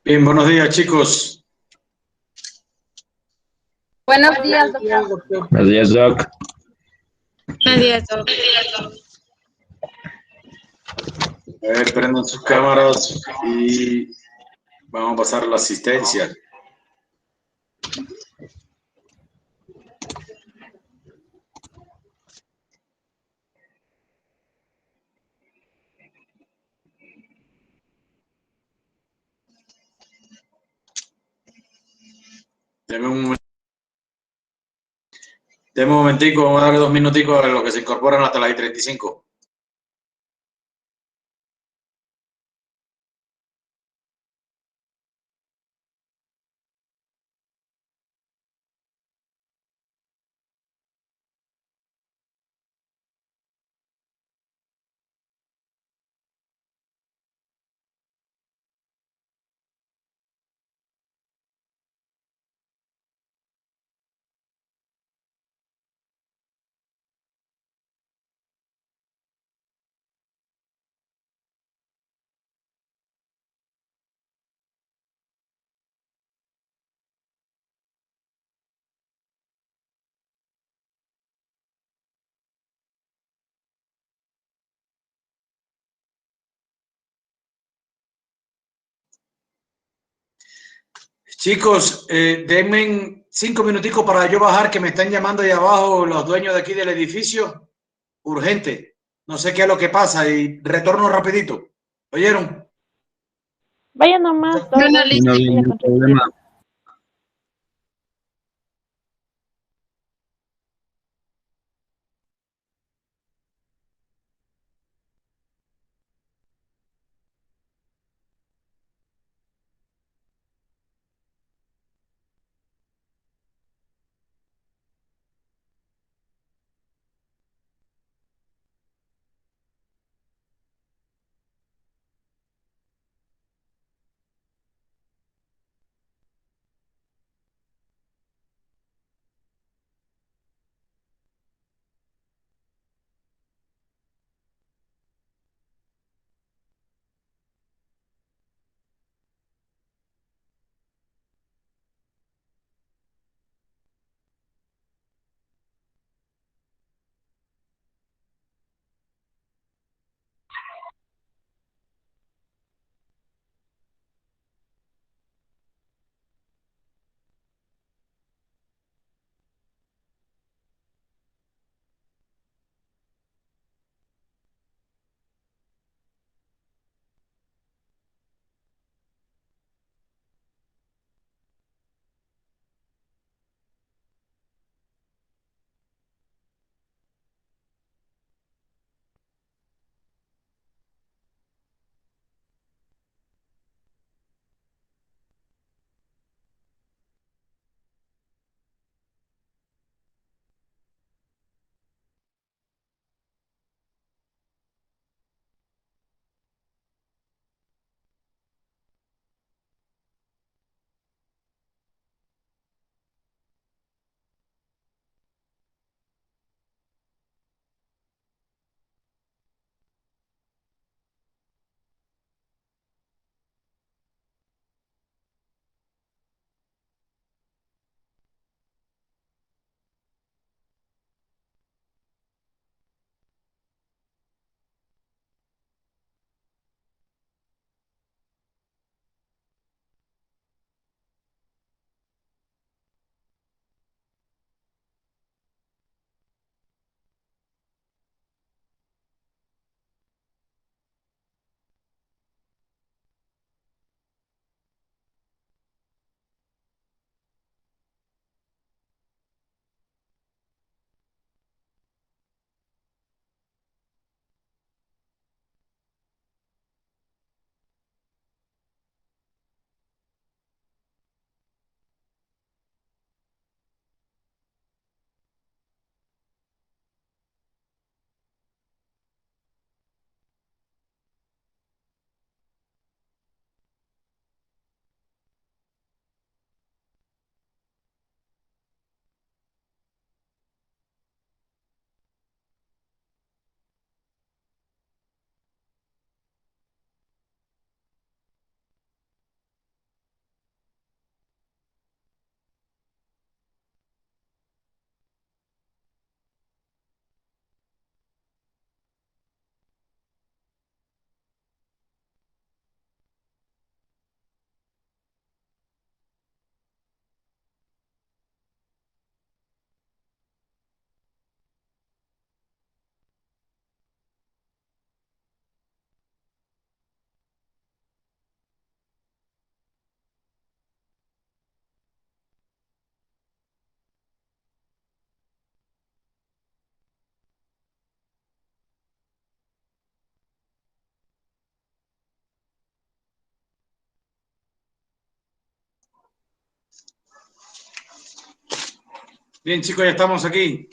Bien, buenos días, chicos. Buenos días, doctor. Buenos días, Doc. Buenos días, Doc. A ver, prendan sus cámaras y vamos a pasar a la asistencia. Deme un momentico, vamos a darle 2 minuticos a los que se incorporan hasta las 35. Chicos, denme 5 minuticos para yo bajar, que me están llamando ahí abajo los dueños de aquí del edificio. Urgente. No sé qué es lo que pasa y retorno rapidito. ¿Oyeron? Vaya nomás, doctor. Bueno, No listo. hay ningún problema. Bien, chicos, ya estamos aquí.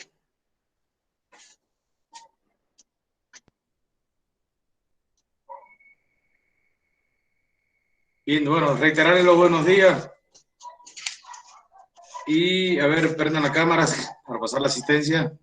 Bien, bueno, reiterarles los buenos días. Y, a ver, prendan las cámaras para pasar la asistencia.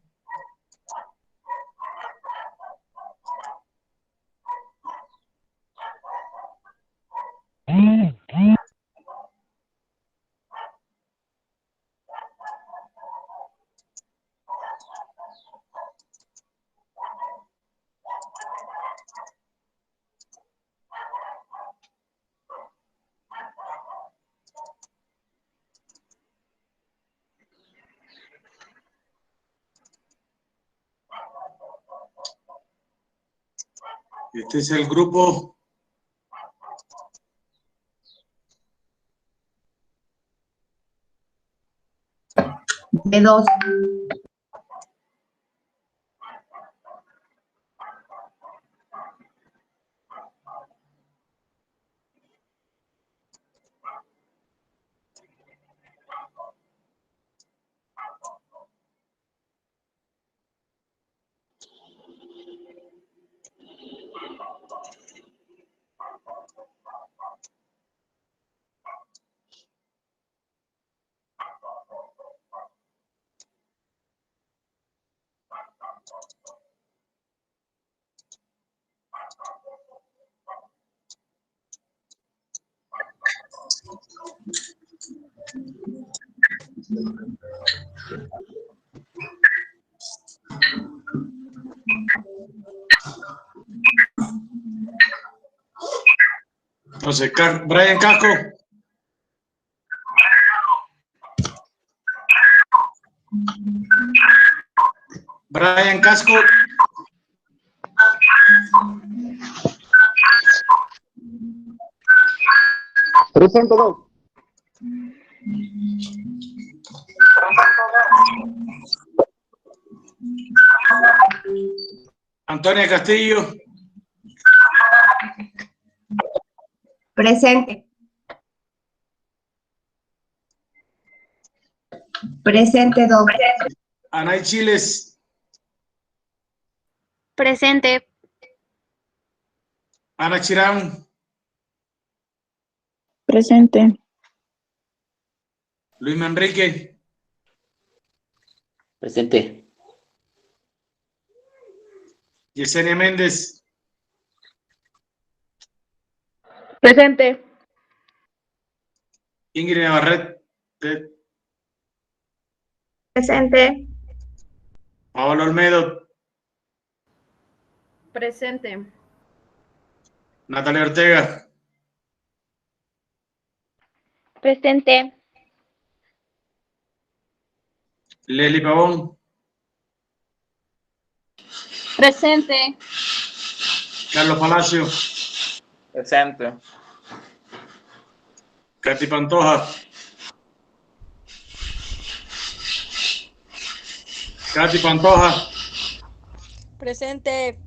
Este es el grupo B2. Entonces, Brian Casco. Brian Casco. Presente, Doc. Antonia Castillo. Presente. Presente, Doc. Anay Chiles. Presente. Ana Chirán. Presente. Luis Manrique. Presente. Yesenia Méndez. Presente. Ingrid Navarrete. Presente. Paola Olmedo. Presente. Natalia Ortega. Presente. Leslie Pavón. Presente. Carlos Palacio. Presente. Katy Pantoja. Katy Pantoja. Presente.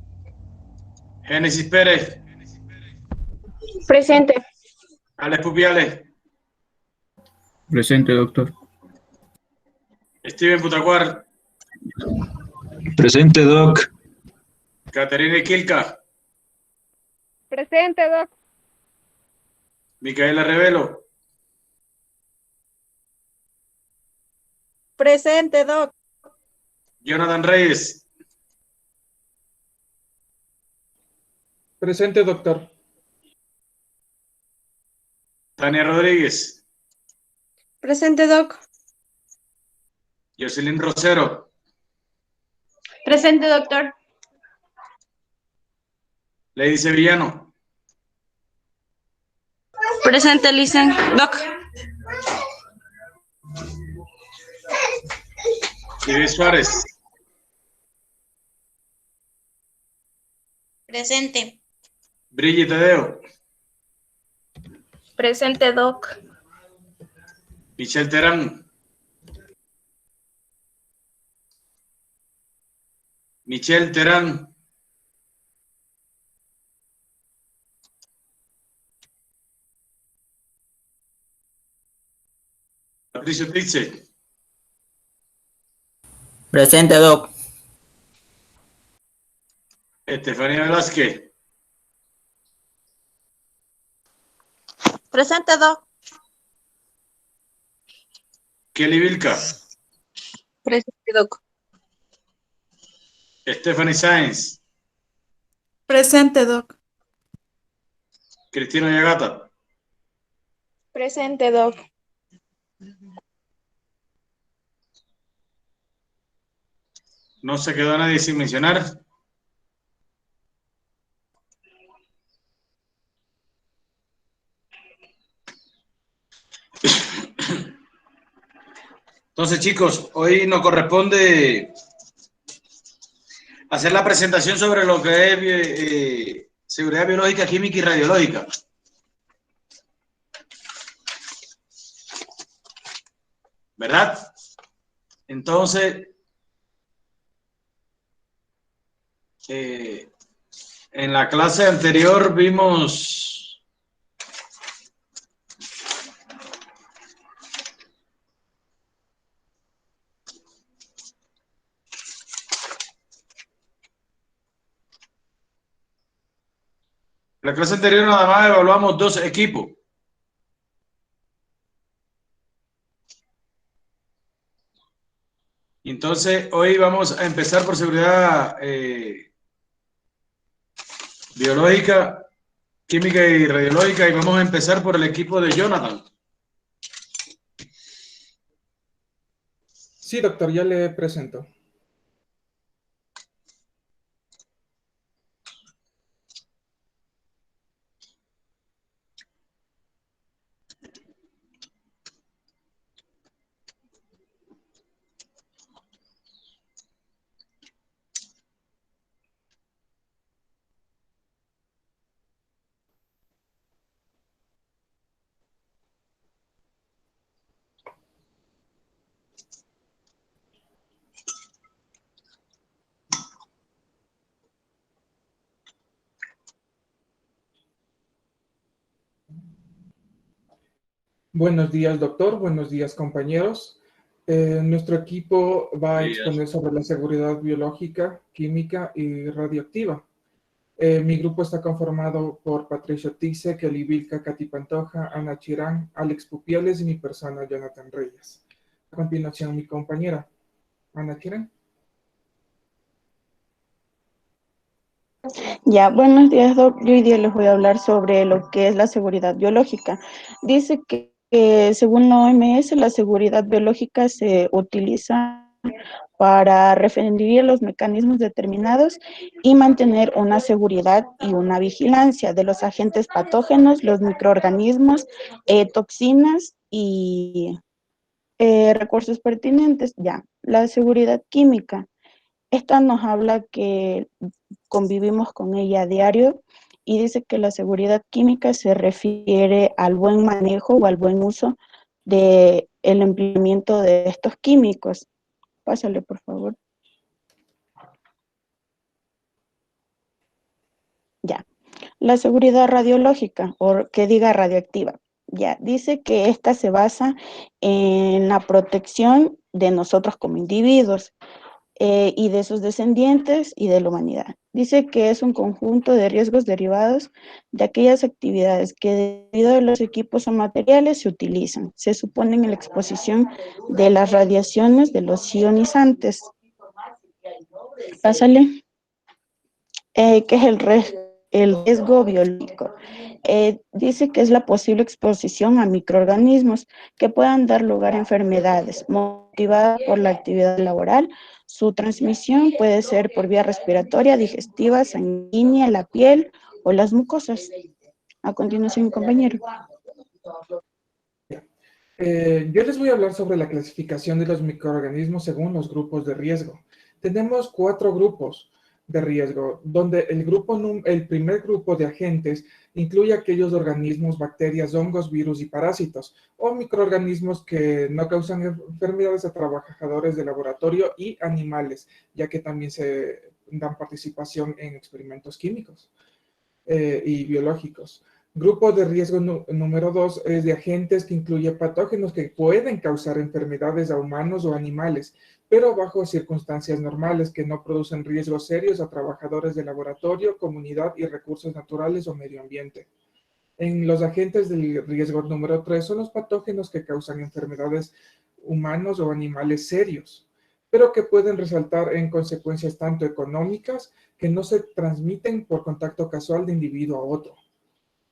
Génesis Pérez. Presente. Alex Pupiales. Presente, doctor. Steven Putacuar. Presente, doc. Caterina Quilca. Presente, Doc. Micaela Revelo. Presente, Doc. Jonathan Reyes. Presente, doctor. Tania Rodríguez. Presente, Doc. Jocelyn Rosero. Presente, doctor. Lady Sevillano. Presente, Listen. Doc. Ives Suárez. Presente. Brigitte Tadeo. Presente, Doc. Michelle Terán. Michelle Terán. Patricio Tritze. Presente, Doc. Estefanía Velázquez. Presente, Doc. Kelly Vilca. Presente, Doc. Stephanie Sáenz. Presente, Doc. Cristina Yagata. Presente, Doc. No se quedó nadie sin mencionar. Entonces, chicos, hoy nos corresponde hacer la presentación sobre lo que es seguridad biológica, química y radiológica. ¿Verdad? Entonces, en la clase anterior vimos nada más evaluamos 2 equipos. Entonces, hoy vamos a empezar por seguridad biológica, química y radiológica, y vamos a empezar por el equipo de Jonathan. Sí, doctor, ya le presento. Buenos días, doctor. Buenos días, compañeros. Nuestro equipo va a exponer sobre la seguridad biológica, química y radioactiva. Mi grupo está conformado por Patricio Tice, Kelly Vilca, Katy Pantoja, Ana Chirán, Alex Pupiales y mi persona, Jonathan Reyes. A continuación, mi compañera, Ana Chirán. Ya, buenos días, Doc. Yo hoy día les voy a hablar sobre lo que es la seguridad biológica. Dice que según la OMS, la seguridad biológica se utiliza para referir los mecanismos determinados y mantener una seguridad y una vigilancia de los agentes patógenos, los microorganismos, toxinas y recursos pertinentes. Ya, la seguridad química. Esta nos habla que convivimos con ella a diario y dice que la seguridad química se refiere al buen manejo o al buen uso del empleamiento de estos químicos. Pásale, por favor. Ya. La seguridad radiológica, o que diga radioactiva. Ya, dice que esta se basa en la protección de nosotros como individuos, y de sus descendientes y de la humanidad. Dice que es un conjunto de riesgos derivados de aquellas actividades que debido a los equipos o materiales se utilizan. Se suponen en la exposición de las radiaciones de los ionizantes. Pásale. ¿Qué es el riesgo biológico? Dice que es la posible exposición a microorganismos que puedan dar lugar a enfermedades motivadas por la actividad laboral. Su transmisión puede ser por vía respiratoria, digestiva, sanguínea, la piel o las mucosas. A continuación, compañero. Yo les voy a hablar sobre la clasificación de los microorganismos según los grupos de riesgo. Tenemos 4 grupos de riesgo, donde el primer grupo de agentes incluye aquellos organismos, bacterias, hongos, virus y parásitos, o microorganismos que no causan enfermedades a trabajadores de laboratorio y animales, ya que también se dan participación en experimentos químicos y biológicos. Grupo de riesgo número 2 es de agentes que incluye patógenos que pueden causar enfermedades a humanos o animales, pero bajo circunstancias normales que no producen riesgos serios a trabajadores de laboratorio, comunidad y recursos naturales o medio ambiente. En los agentes del riesgo número 3 son los patógenos que causan enfermedades humanos o animales serios, pero que pueden resaltar en consecuencias tanto económicas que no se transmiten por contacto casual de individuo a otro.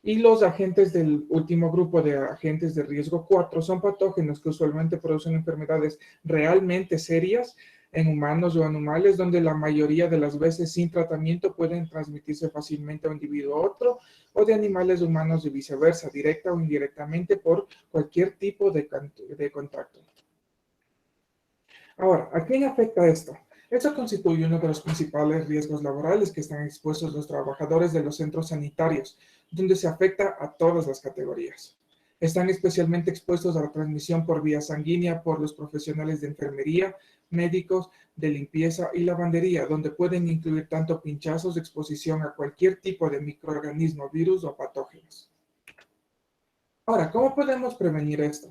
Y los agentes del último grupo de agentes de riesgo 4 son patógenos que usualmente producen enfermedades realmente serias en humanos o animales, donde la mayoría de las veces sin tratamiento pueden transmitirse fácilmente a un individuo a otro, o de animales humanos y viceversa, directa o indirectamente por cualquier tipo de contacto. Ahora, ¿a quién afecta esto? Esto constituye uno de los principales riesgos laborales que están expuestos los trabajadores de los centros sanitarios, donde se afecta a todas las categorías. Están especialmente expuestos a la transmisión por vía sanguínea por los profesionales de enfermería, médicos, de limpieza y lavandería, donde pueden incluir tanto pinchazos de exposición a cualquier tipo de microorganismo, virus o patógenos. Ahora, ¿cómo podemos prevenir esto?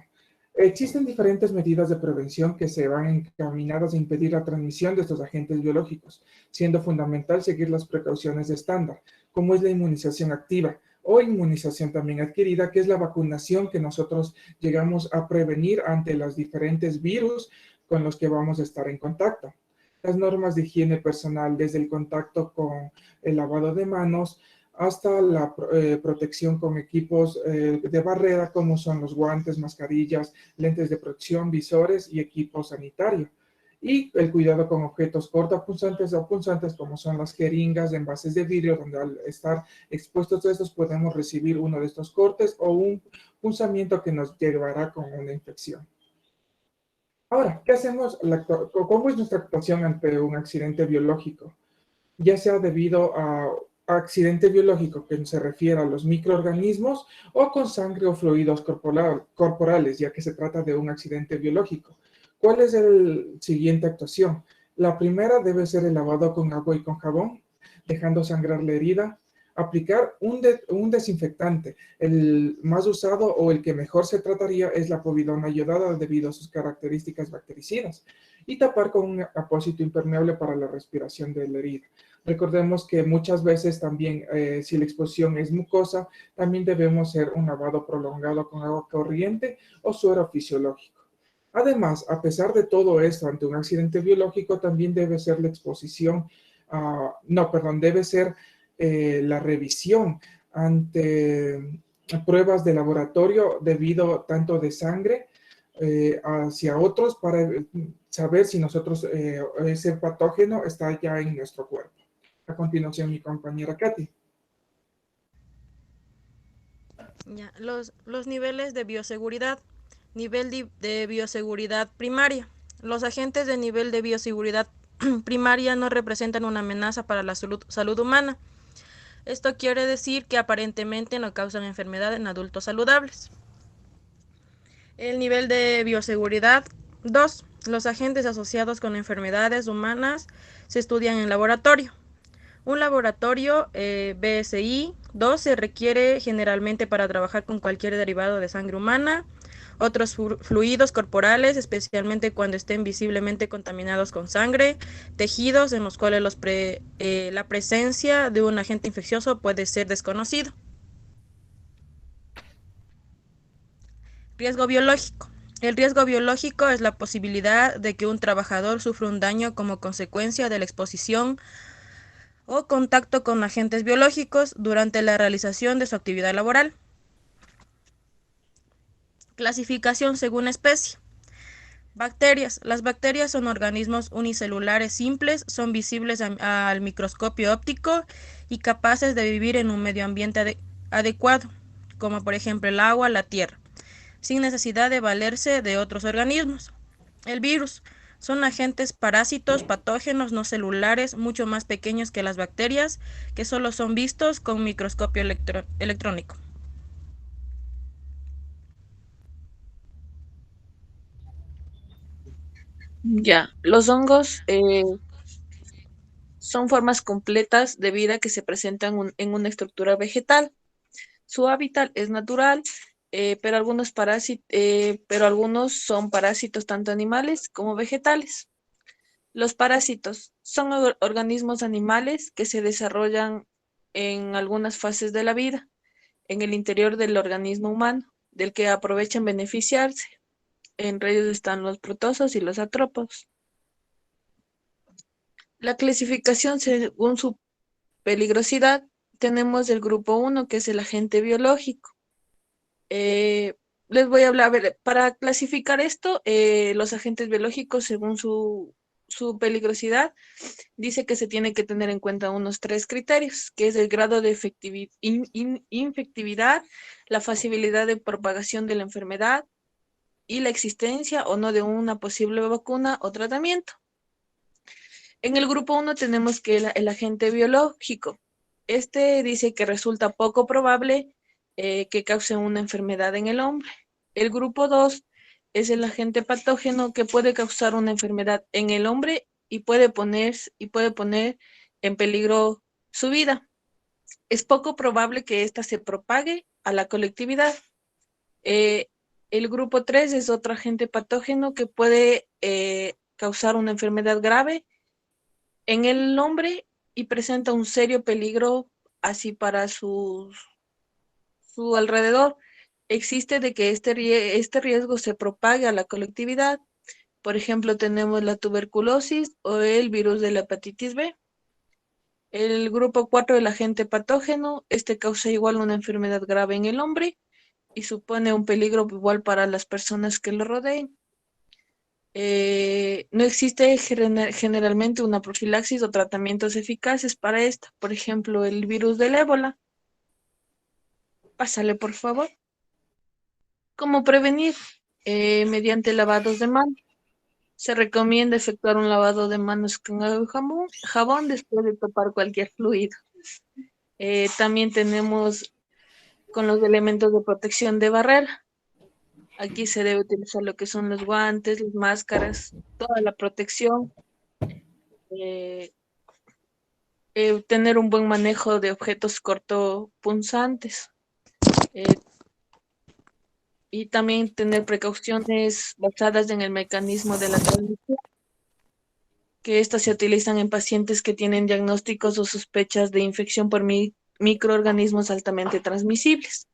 Existen diferentes medidas de prevención que se van encaminadas a impedir la transmisión de estos agentes biológicos, siendo fundamental seguir las precauciones de estándar, como es la inmunización activa o inmunización también adquirida, que es la vacunación que nosotros llegamos a prevenir ante los diferentes virus con los que vamos a estar en contacto. Las normas de higiene personal, desde el contacto con el lavado de manos, hasta la protección con equipos de barrera, como son los guantes, mascarillas, lentes de protección, visores y equipo sanitario. Y el cuidado con objetos cortopunzantes o punzantes, como son las jeringas, envases de vidrio, donde al estar expuestos a estos podemos recibir uno de estos cortes o un punzamiento que nos llevará con una infección. Ahora, ¿qué hacemos? ¿Cómo es nuestra actuación ante un accidente biológico? Ya sea debido a accidente biológico que se refiere a los microorganismos o con sangre o fluidos corporales, ya que se trata de un accidente biológico. ¿Cuál es la siguiente actuación? La primera debe ser el lavado con agua y con jabón, dejando sangrar la herida. Aplicar un desinfectante. El más usado o el que mejor se trataría es la povidona iodada debido a sus características bactericidas. Y tapar con un apósito impermeable para la respiración de la herida. Recordemos que muchas veces también, si la exposición es mucosa, también debemos hacer un lavado prolongado con agua corriente o suero fisiológico. Además, a pesar de todo esto, ante un accidente biológico, también debe ser la exposición, debe ser la revisión ante pruebas de laboratorio debido tanto de sangre hacia otros para saber si ese patógeno está ya en nuestro cuerpo. A continuación, mi compañera Katy. Ya, los niveles de bioseguridad. Nivel de bioseguridad primaria. Los agentes de nivel de bioseguridad primaria no representan una amenaza para la salud humana. Esto quiere decir que aparentemente no causan enfermedad en adultos saludables. El nivel de bioseguridad 2. Los agentes asociados con enfermedades humanas se estudian en laboratorio. Un laboratorio BSI 2 se requiere generalmente para trabajar con cualquier derivado de sangre humana, otros fluidos corporales, especialmente cuando estén visiblemente contaminados con sangre, tejidos en los cuales la presencia de un agente infeccioso puede ser desconocido. Riesgo biológico. El riesgo biológico es la posibilidad de que un trabajador sufra un daño como consecuencia de la exposición o contacto con agentes biológicos durante la realización de su actividad laboral. Clasificación según especie. Bacterias. Las bacterias son organismos unicelulares simples, son visibles al microscopio óptico y capaces de vivir en un medio ambiente adecuado, como por ejemplo el agua, la tierra, sin necesidad de valerse de otros organismos. El virus. Son agentes parásitos, patógenos no celulares, mucho más pequeños que las bacterias, que solo son vistos con microscopio electrónico. Ya, los hongos son formas completas de vida que se presentan en una estructura vegetal. Su hábitat es natural, pero algunos son parásitos tanto animales como vegetales. Los parásitos son organismos animales que se desarrollan en algunas fases de la vida, en el interior del organismo humano, del que aprovechan beneficiarse. Entre ellos están los protozoos y los artrópodos. La clasificación según su peligrosidad, tenemos el grupo 1, que es el agente biológico. Les voy a hablar, a ver, para clasificar esto, los agentes biológicos según su peligrosidad, dice que se tiene que tener en cuenta unos 3 criterios, que es el grado de infectividad, la facilidad de propagación de la enfermedad y la existencia o no de una posible vacuna o tratamiento. En el grupo 1 tenemos que el agente biológico. Este dice que resulta poco probable que cause una enfermedad en el hombre. El grupo 2 es el agente patógeno que puede causar una enfermedad en el hombre y puede poner en peligro su vida. Es poco probable que ésta se propague a la colectividad. El grupo 3 es otro agente patógeno que puede causar una enfermedad grave en el hombre y presenta un serio peligro así para su alrededor. Existe de que este riesgo se propague a la colectividad. Por ejemplo, tenemos la tuberculosis o el virus de la hepatitis B. El grupo 4, el agente patógeno, este causa igual una enfermedad grave en el hombre y supone un peligro igual para las personas que lo rodeen. No existe generalmente una profilaxis o tratamientos eficaces para esta. Por ejemplo, el virus del ébola. Pásale, por favor. ¿Cómo prevenir? Mediante lavados de manos. Se recomienda efectuar un lavado de manos con agua y jabón después de topar cualquier fluido. También tenemos con los elementos de protección de barrera. Aquí se debe utilizar lo que son los guantes, las máscaras, toda la protección. Tener un buen manejo de objetos cortopunzantes. Y también tener precauciones basadas en el mecanismo de la transmisión, que estas se utilizan en pacientes que tienen diagnósticos o sospechas de infección por microorganismos altamente transmisibles.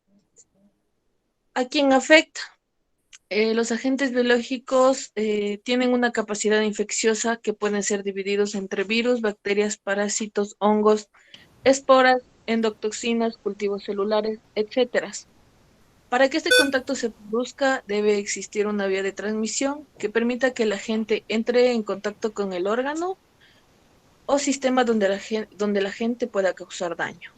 ¿A quién afecta? Los agentes biológicos tienen una capacidad infecciosa que pueden ser divididos entre virus, bacterias, parásitos, hongos, esporas, endotoxinas, cultivos celulares, etc. Para que este contacto se produzca, debe existir una vía de transmisión que permita que la gente entre en contacto con el órgano o sistema donde la gente pueda causar daño.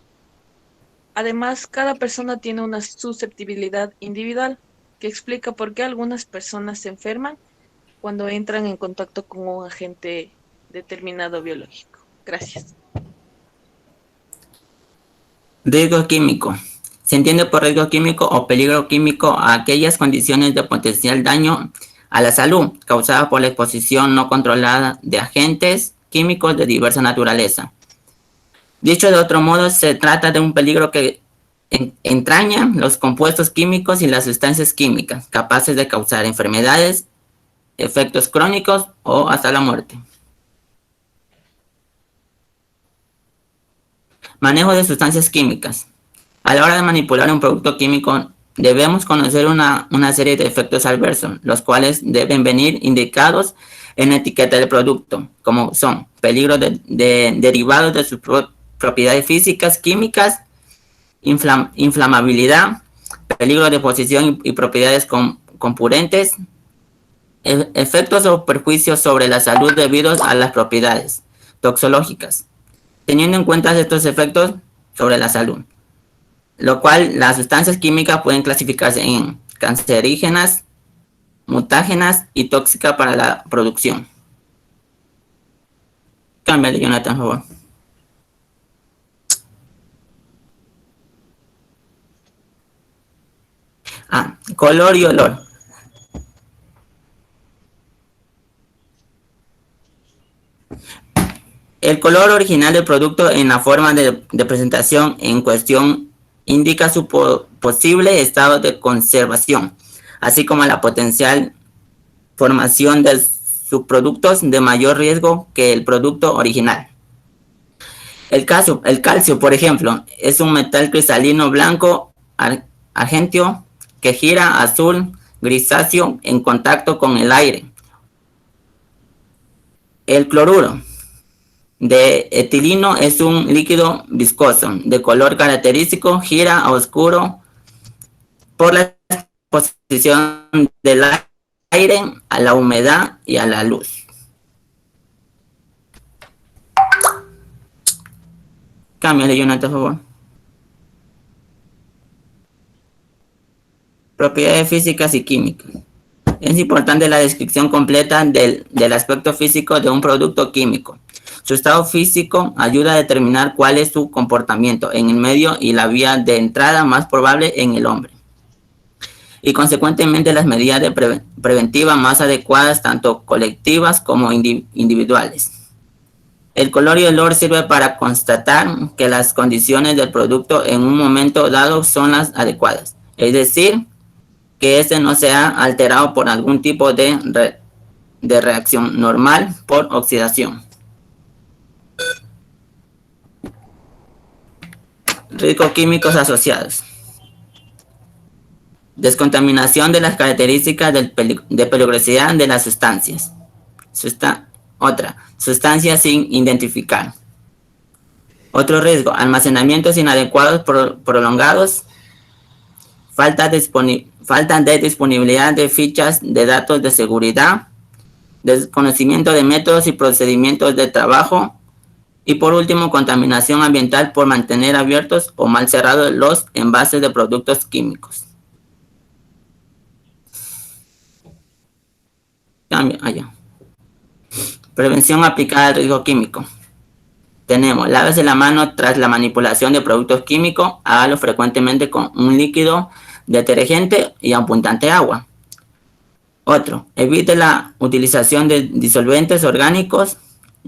Además, cada persona tiene una susceptibilidad individual que explica por qué algunas personas se enferman cuando entran en contacto con un agente determinado biológico. Gracias. Riesgo químico. Se entiende por riesgo químico o peligro químico a aquellas condiciones de potencial daño a la salud causada por la exposición no controlada de agentes químicos de diversa naturaleza. Dicho de otro modo, se trata de un peligro que entraña los compuestos químicos y las sustancias químicas capaces de causar enfermedades, efectos crónicos o hasta la muerte. Manejo de sustancias químicas. A la hora de manipular un producto químico, debemos conocer una serie de efectos adversos, los cuales deben venir indicados en la etiqueta del producto, como son peligros derivados de sus propiedades físicas, químicas, inflamabilidad, peligro de exposición y propiedades compurentes, efectos o perjuicios sobre la salud debidos a las propiedades toxológicas, teniendo en cuenta estos efectos sobre la salud, lo cual las sustancias químicas pueden clasificarse en cancerígenas, mutágenas y tóxicas para la producción. Cámbiale, Jonathan, por favor. Color y olor. El color original del producto en la forma de presentación en cuestión indica su posible estado de conservación, así como la potencial formación de subproductos de mayor riesgo que el producto original. El calcio, por ejemplo, es un metal cristalino blanco argentino que gira azul grisáceo en contacto con el aire. El cloruro de etileno es un líquido viscoso de color característico, gira a oscuro por la exposición del aire a la humedad y a la luz. Cámbiale, Jonathan, por favor. Propiedades físicas y químicas. Es importante la descripción completa del aspecto físico de un producto químico. Su estado físico ayuda a determinar cuál es su comportamiento en el medio y la vía de entrada más probable en el hombre. Y consecuentemente las medidas preventivas más adecuadas, tanto colectivas como individuales. El color y olor sirve para constatar que las condiciones del producto en un momento dado son las adecuadas. Es decir, que este no se ha alterado por algún tipo de reacción normal por oxidación. Riesgos químicos asociados. Descontaminación de las características de peligrosidad de las sustancias. Sustancias sin identificar. Otro riesgo, almacenamientos inadecuados prolongados, falta de disponibilidad de fichas de datos de seguridad, desconocimiento de métodos y procedimientos de trabajo, y por último, contaminación ambiental por mantener abiertos o mal cerrados los envases de productos químicos. Cambio, allá. Prevención aplicada al riesgo químico. Tenemos, lávese la mano tras la manipulación de productos químicos, hágalo frecuentemente con un líquido detergente y abundante agua. Otro, evite la utilización de disolventes orgánicos,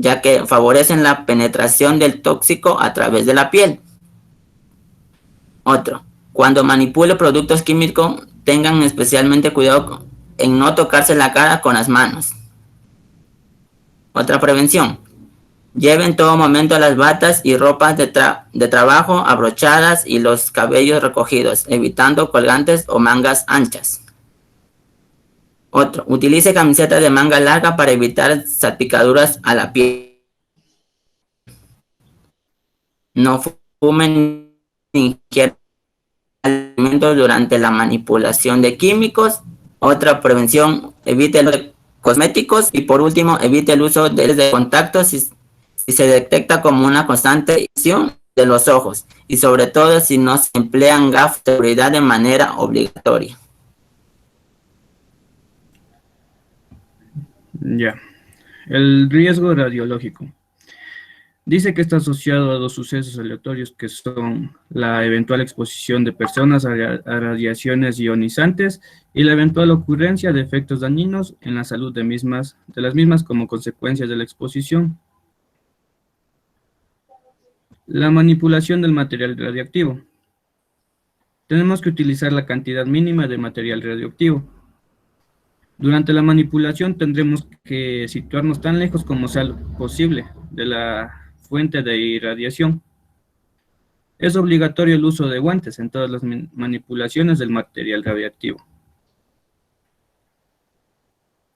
ya que favorecen la penetración del tóxico a través de la piel. Otro, cuando manipule productos químicos, tengan especialmente cuidado en no tocarse la cara con las manos. Otra prevención, lleve en todo momento las batas y ropas de trabajo abrochadas y los cabellos recogidos, evitando colgantes o mangas anchas. Otro, utilice camisetas de manga larga para evitar salpicaduras a la piel. No fumen ni ingieran alimentos durante la manipulación de químicos. Otra prevención, evite los cosméticos. Y por último, evite el uso de contacto si se detecta como una constante irritación de los ojos. Y sobre todo si no se emplean gafas de seguridad de manera obligatoria. Ya. El riesgo radiológico. Dice que está asociado a dos sucesos aleatorios que son la eventual exposición de personas a radiaciones ionizantes y la eventual ocurrencia de efectos dañinos en la salud de las mismas como consecuencia de la exposición. La manipulación del material radioactivo. Tenemos que utilizar la cantidad mínima de material radioactivo. Durante la manipulación tendremos que situarnos tan lejos como sea posible de la fuente de irradiación. Es obligatorio el uso de guantes en todas las manipulaciones del material radioactivo.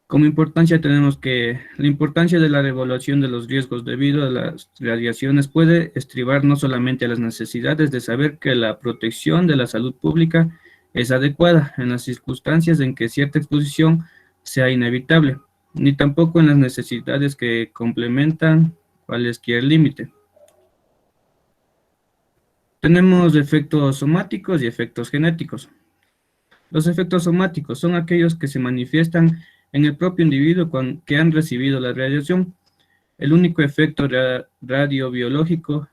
Como importancia tenemos que la importancia de la evaluación de los riesgos debido a las radiaciones puede estribar no solamente a las necesidades de saber que la protección de la salud pública es adecuada en las circunstancias en que cierta exposición sea inevitable, ni tampoco en las necesidades que complementan cualquier límite. Tenemos efectos somáticos y efectos genéticos. Los efectos somáticos son aquellos que se manifiestan en el propio individuo que han recibido la radiación. El único efecto radiobiológico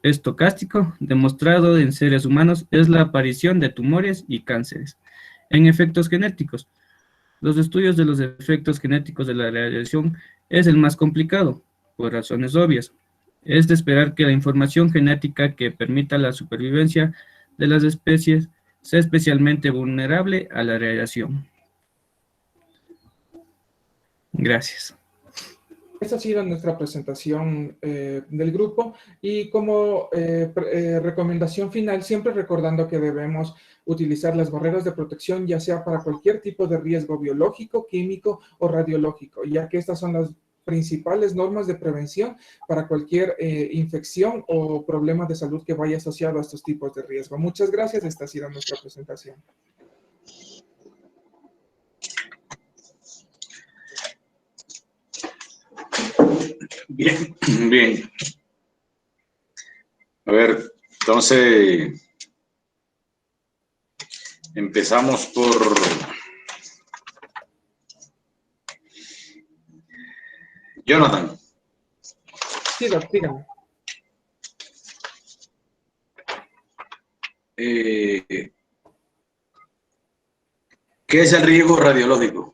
estocástico demostrado en seres humanos es la aparición de tumores y cánceres. En efectos genéticos, los estudios de los efectos genéticos de la radiación es el más complicado, por razones obvias. Es de esperar que la información genética que permita la supervivencia de las especies sea especialmente vulnerable a la radiación. Gracias. Esta ha sido nuestra presentación del grupo y como recomendación final, siempre recordando que debemos utilizar las barreras de protección, ya sea para cualquier tipo de riesgo biológico, químico o radiológico, ya que estas son las principales normas de prevención para cualquier infección o problema de salud que vaya asociado a estos tipos de riesgo. Muchas gracias. Esta ha sido nuestra presentación. Bien, bien. A ver, entonces empezamos por Jonathan. Sí, dígame. ¿Qué es el riesgo radiológico?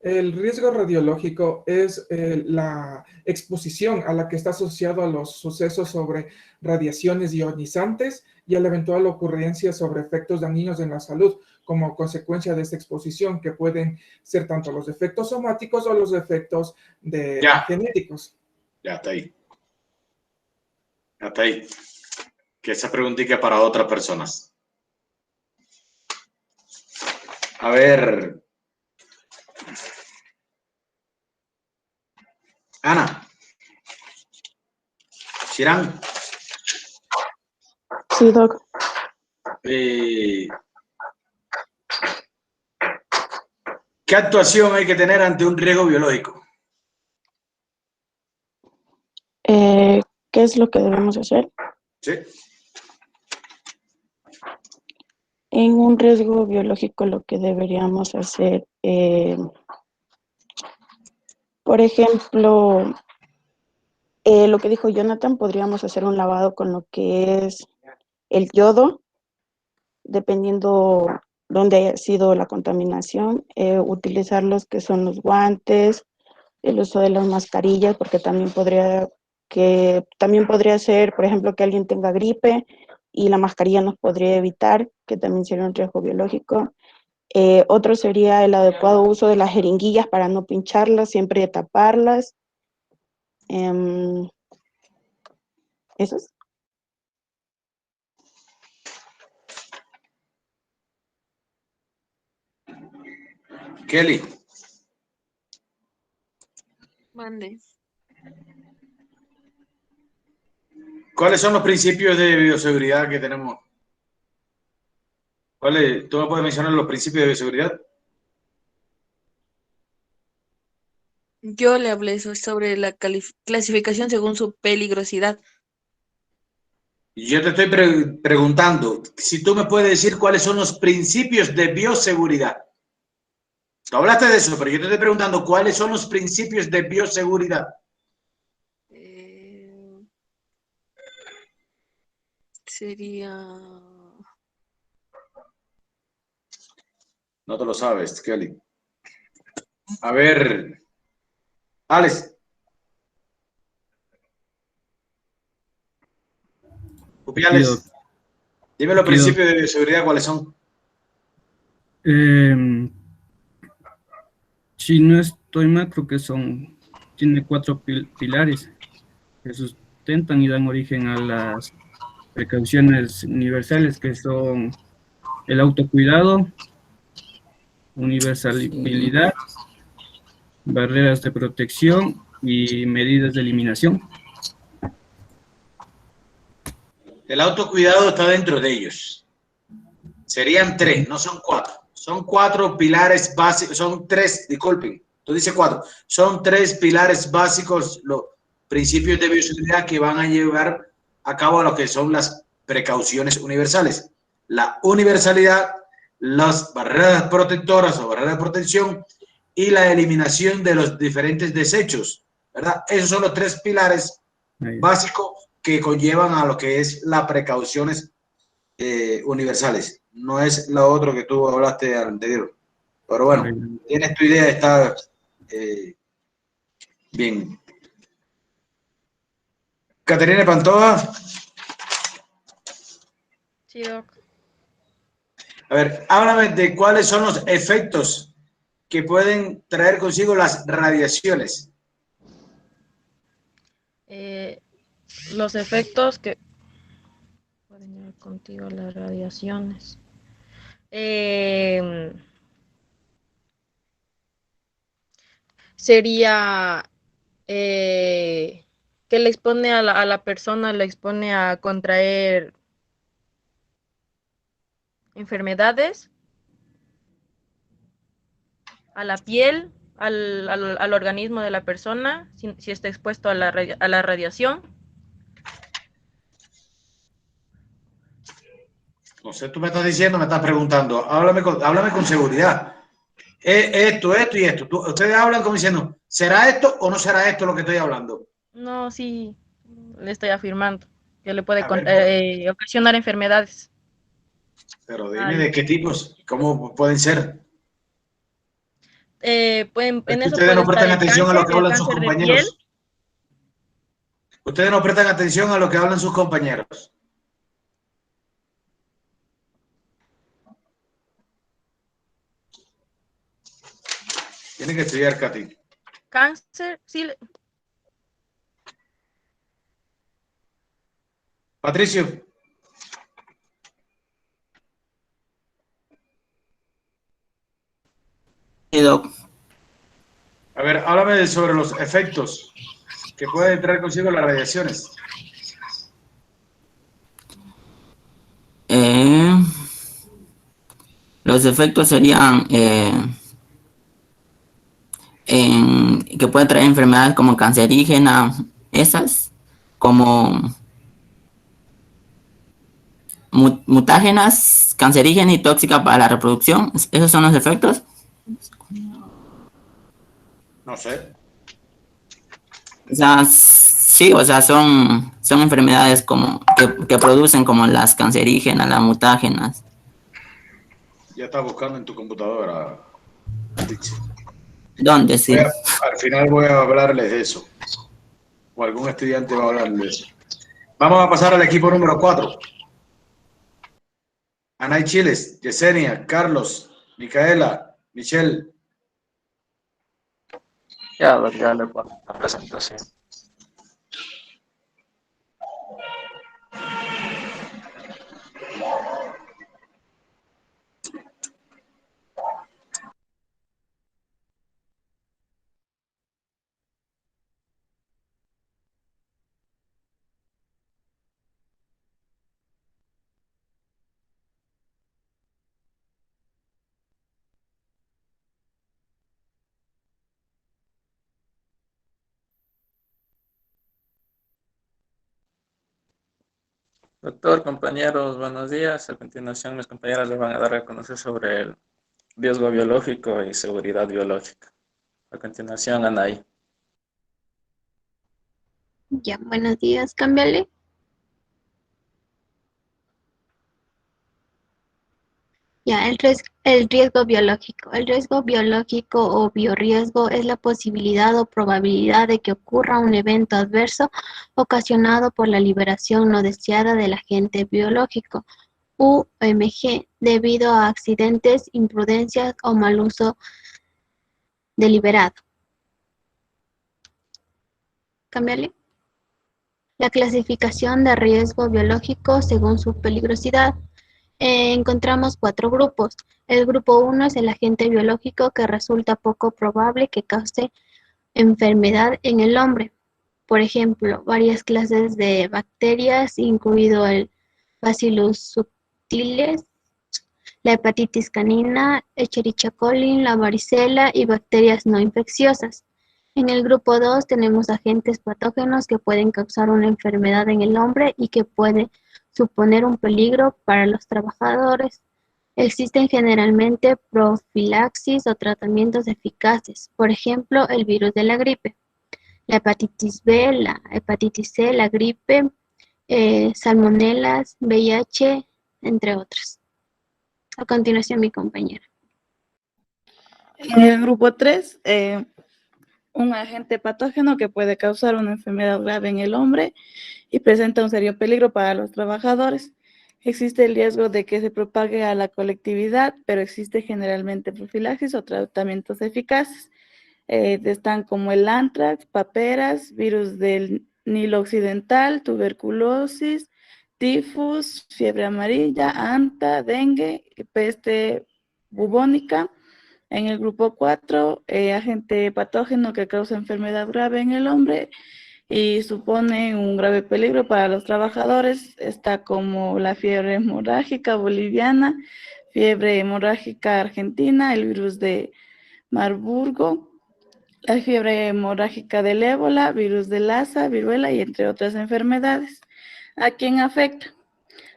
El riesgo radiológico es la exposición a la que está asociado a los sucesos sobre radiaciones ionizantes y a la eventual ocurrencia sobre efectos dañinos en la salud como consecuencia de esta exposición, que pueden ser tanto los efectos somáticos o los efectos genéticos. Ya está ahí. Ya está ahí. Que esa preguntita para otras personas. A ver. Ana. Shirán. Sí, Doc. ¿Qué actuación hay que tener ante un riesgo biológico? ¿Qué es lo que debemos hacer? Sí. En un riesgo biológico lo que deberíamos hacer, por ejemplo, lo que dijo Jonathan, podríamos hacer un lavado con lo que es el yodo, dependiendo dónde haya sido la contaminación, utilizar los que son los guantes, el uso de las mascarillas, porque también podría ser, por ejemplo, que alguien tenga gripe y la mascarilla nos podría evitar, que también sería un riesgo biológico. Otro sería el adecuado uso de las jeringuillas para no pincharlas, siempre taparlas. ¿Esos? Kelly. Mande. ¿Cuáles son los principios de bioseguridad que tenemos? ¿Tú me puedes mencionar los principios de bioseguridad? Yo le hablé sobre la clasificación según su peligrosidad. Yo te estoy preguntando si tú me puedes decir cuáles son los principios de bioseguridad. Tú hablaste de eso, pero yo te estoy preguntando cuáles son los principios de bioseguridad. Sería... No te lo sabes, Kelly. A ver, Alex. Pupiales, dime los principios de bioseguridad, ¿cuáles son? Si no estoy mal, creo que tiene 4 pilares que sustentan y dan origen a las precauciones universales, que son el autocuidado, universalidad, barreras de protección y medidas de eliminación. El autocuidado está dentro de ellos. Serían 3, no son 4. Son 4 pilares básicos, son 3, disculpen, tú dices 4. Son 3 pilares básicos, los principios de bioseguridad que van a llevar a cabo lo que son las precauciones universales. La universalidad, las barreras protectoras o barreras de protección y la eliminación de los diferentes desechos, ¿verdad? Esos son los 3 pilares básicos que conllevan a lo que es las precauciones universales. No es lo otro que tú hablaste al anterior. Pero bueno, tienes tu idea, está bien. Caterina Pantoja. Sí, Doc. A ver, háblame de cuáles son los efectos que pueden traer consigo las radiaciones? Los efectos que pueden llevar contigo las radiaciones. Sería que le expone a la persona, le expone a contraer enfermedades, a la piel, al organismo de la persona, si está expuesto a la radiación. No sé, tú me estás diciendo, me estás preguntando. Háblame con seguridad. Esto y esto. Ustedes hablan como diciendo, ¿será esto o no será esto lo que estoy hablando? No, sí, le estoy afirmando que le puede ocasionar enfermedades. Pero dime de qué tipos, cómo pueden ser. En eso Ustedes puede no estar prestan el atención a lo que el hablan sus cáncer de piel. compañeros. Ustedes no prestan atención a lo que hablan sus compañeros. Tienen que estudiar, Katy. Cáncer, sí. Patricio. A ver, háblame sobre los efectos que pueden traer consigo las radiaciones. Los efectos serían que pueden traer enfermedades como cancerígenas, esas, como mutágenas, cancerígenas y tóxicas para la reproducción. ¿Esos son los efectos? No sé. O sea, sí, o sea, son enfermedades como que producen como las cancerígenas, las mutágenas. Ya estás buscando en tu computadora. ¿Dónde sí? Al final voy a hablarles de eso. O algún estudiante va a hablarles de eso. Vamos a pasar al equipo número 4. Anay Chiles, Yesenia, Carlos, Micaela, Michelle. Ya le pongo la presentación. Doctor, compañeros, buenos días. A continuación, mis compañeras les van a dar a conocer sobre el riesgo biológico y seguridad biológica. A continuación, Anaí. Ya, buenos días, cámbiale. Ya, el riesgo biológico. El riesgo biológico o biorriesgo es la posibilidad o probabilidad de que ocurra un evento adverso ocasionado por la liberación no deseada del agente biológico, UMG, debido a accidentes, imprudencias o mal uso deliberado. Cámbiale. La clasificación de riesgo biológico según su peligrosidad. Encontramos 4 grupos. El grupo 1 es el agente biológico que resulta poco probable que cause enfermedad en el hombre. Por ejemplo, varias clases de bacterias, incluido el Bacillus subtilis, la hepatitis canina, Escherichia coli, la varicela y bacterias no infecciosas. En el grupo 2 tenemos agentes patógenos que pueden causar una enfermedad en el hombre y que pueden suponer un peligro para los trabajadores. Existen generalmente profilaxis o tratamientos eficaces, por ejemplo, el virus de la gripe, la hepatitis B, la hepatitis C, la gripe, salmonelas, VIH, entre otras. A continuación, mi compañera. En el grupo 3, un agente patógeno que puede causar una enfermedad grave en el hombre y presenta un serio peligro para los trabajadores. Existe el riesgo de que se propague a la colectividad, pero existe generalmente profilaxis o tratamientos eficaces. Están como el antrax, paperas, virus del Nilo Occidental, tuberculosis, tifus, fiebre amarilla, anta, dengue, peste bubónica. En el grupo 4, agente patógeno que causa enfermedad grave en el hombre y supone un grave peligro para los trabajadores. Está como la fiebre hemorrágica boliviana, fiebre hemorrágica argentina, el virus de Marburgo, la fiebre hemorrágica del ébola, virus de Lassa, viruela y entre otras enfermedades. ¿A quién afecta?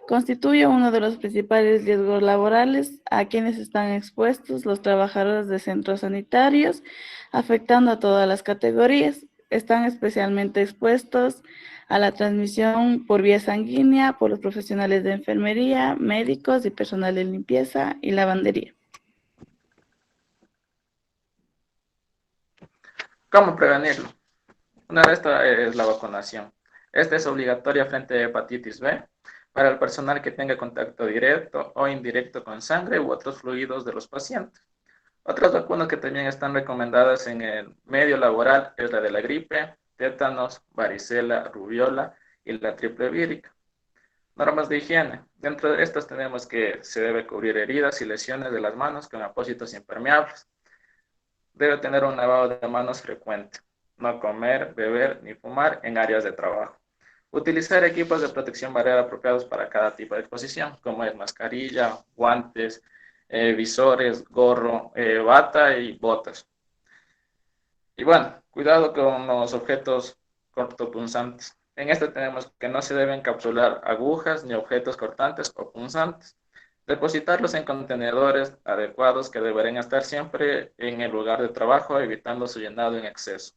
Constituye uno de los principales riesgos laborales a quienes están expuestos los trabajadores de centros sanitarios, afectando a todas las categorías. Están especialmente expuestos a la transmisión por vía sanguínea por los profesionales de enfermería, médicos y personal de limpieza y lavandería. ¿Cómo prevenirlo? Una de estas es la vacunación. Esta es obligatoria frente a hepatitis B para el personal que tenga contacto directo o indirecto con sangre u otros fluidos de los pacientes. Otras vacunas que también están recomendadas en el medio laboral es la de la gripe, tétanos, varicela, rubiola y la triple vírica. Normas de higiene. Dentro de estas tenemos que se debe cubrir heridas y lesiones de las manos con apósitos impermeables. Debe tener un lavado de manos frecuente. No comer, beber ni fumar en áreas de trabajo. Utilizar equipos de protección barrera apropiados para cada tipo de exposición, como es mascarilla, guantes, visores, gorro, bata y botas. Y bueno, cuidado con los objetos cortopunzantes. En este tenemos que no se deben encapsular agujas ni objetos cortantes o punzantes. Depositarlos en contenedores adecuados que deberán estar siempre en el lugar de trabajo, evitando su llenado en exceso.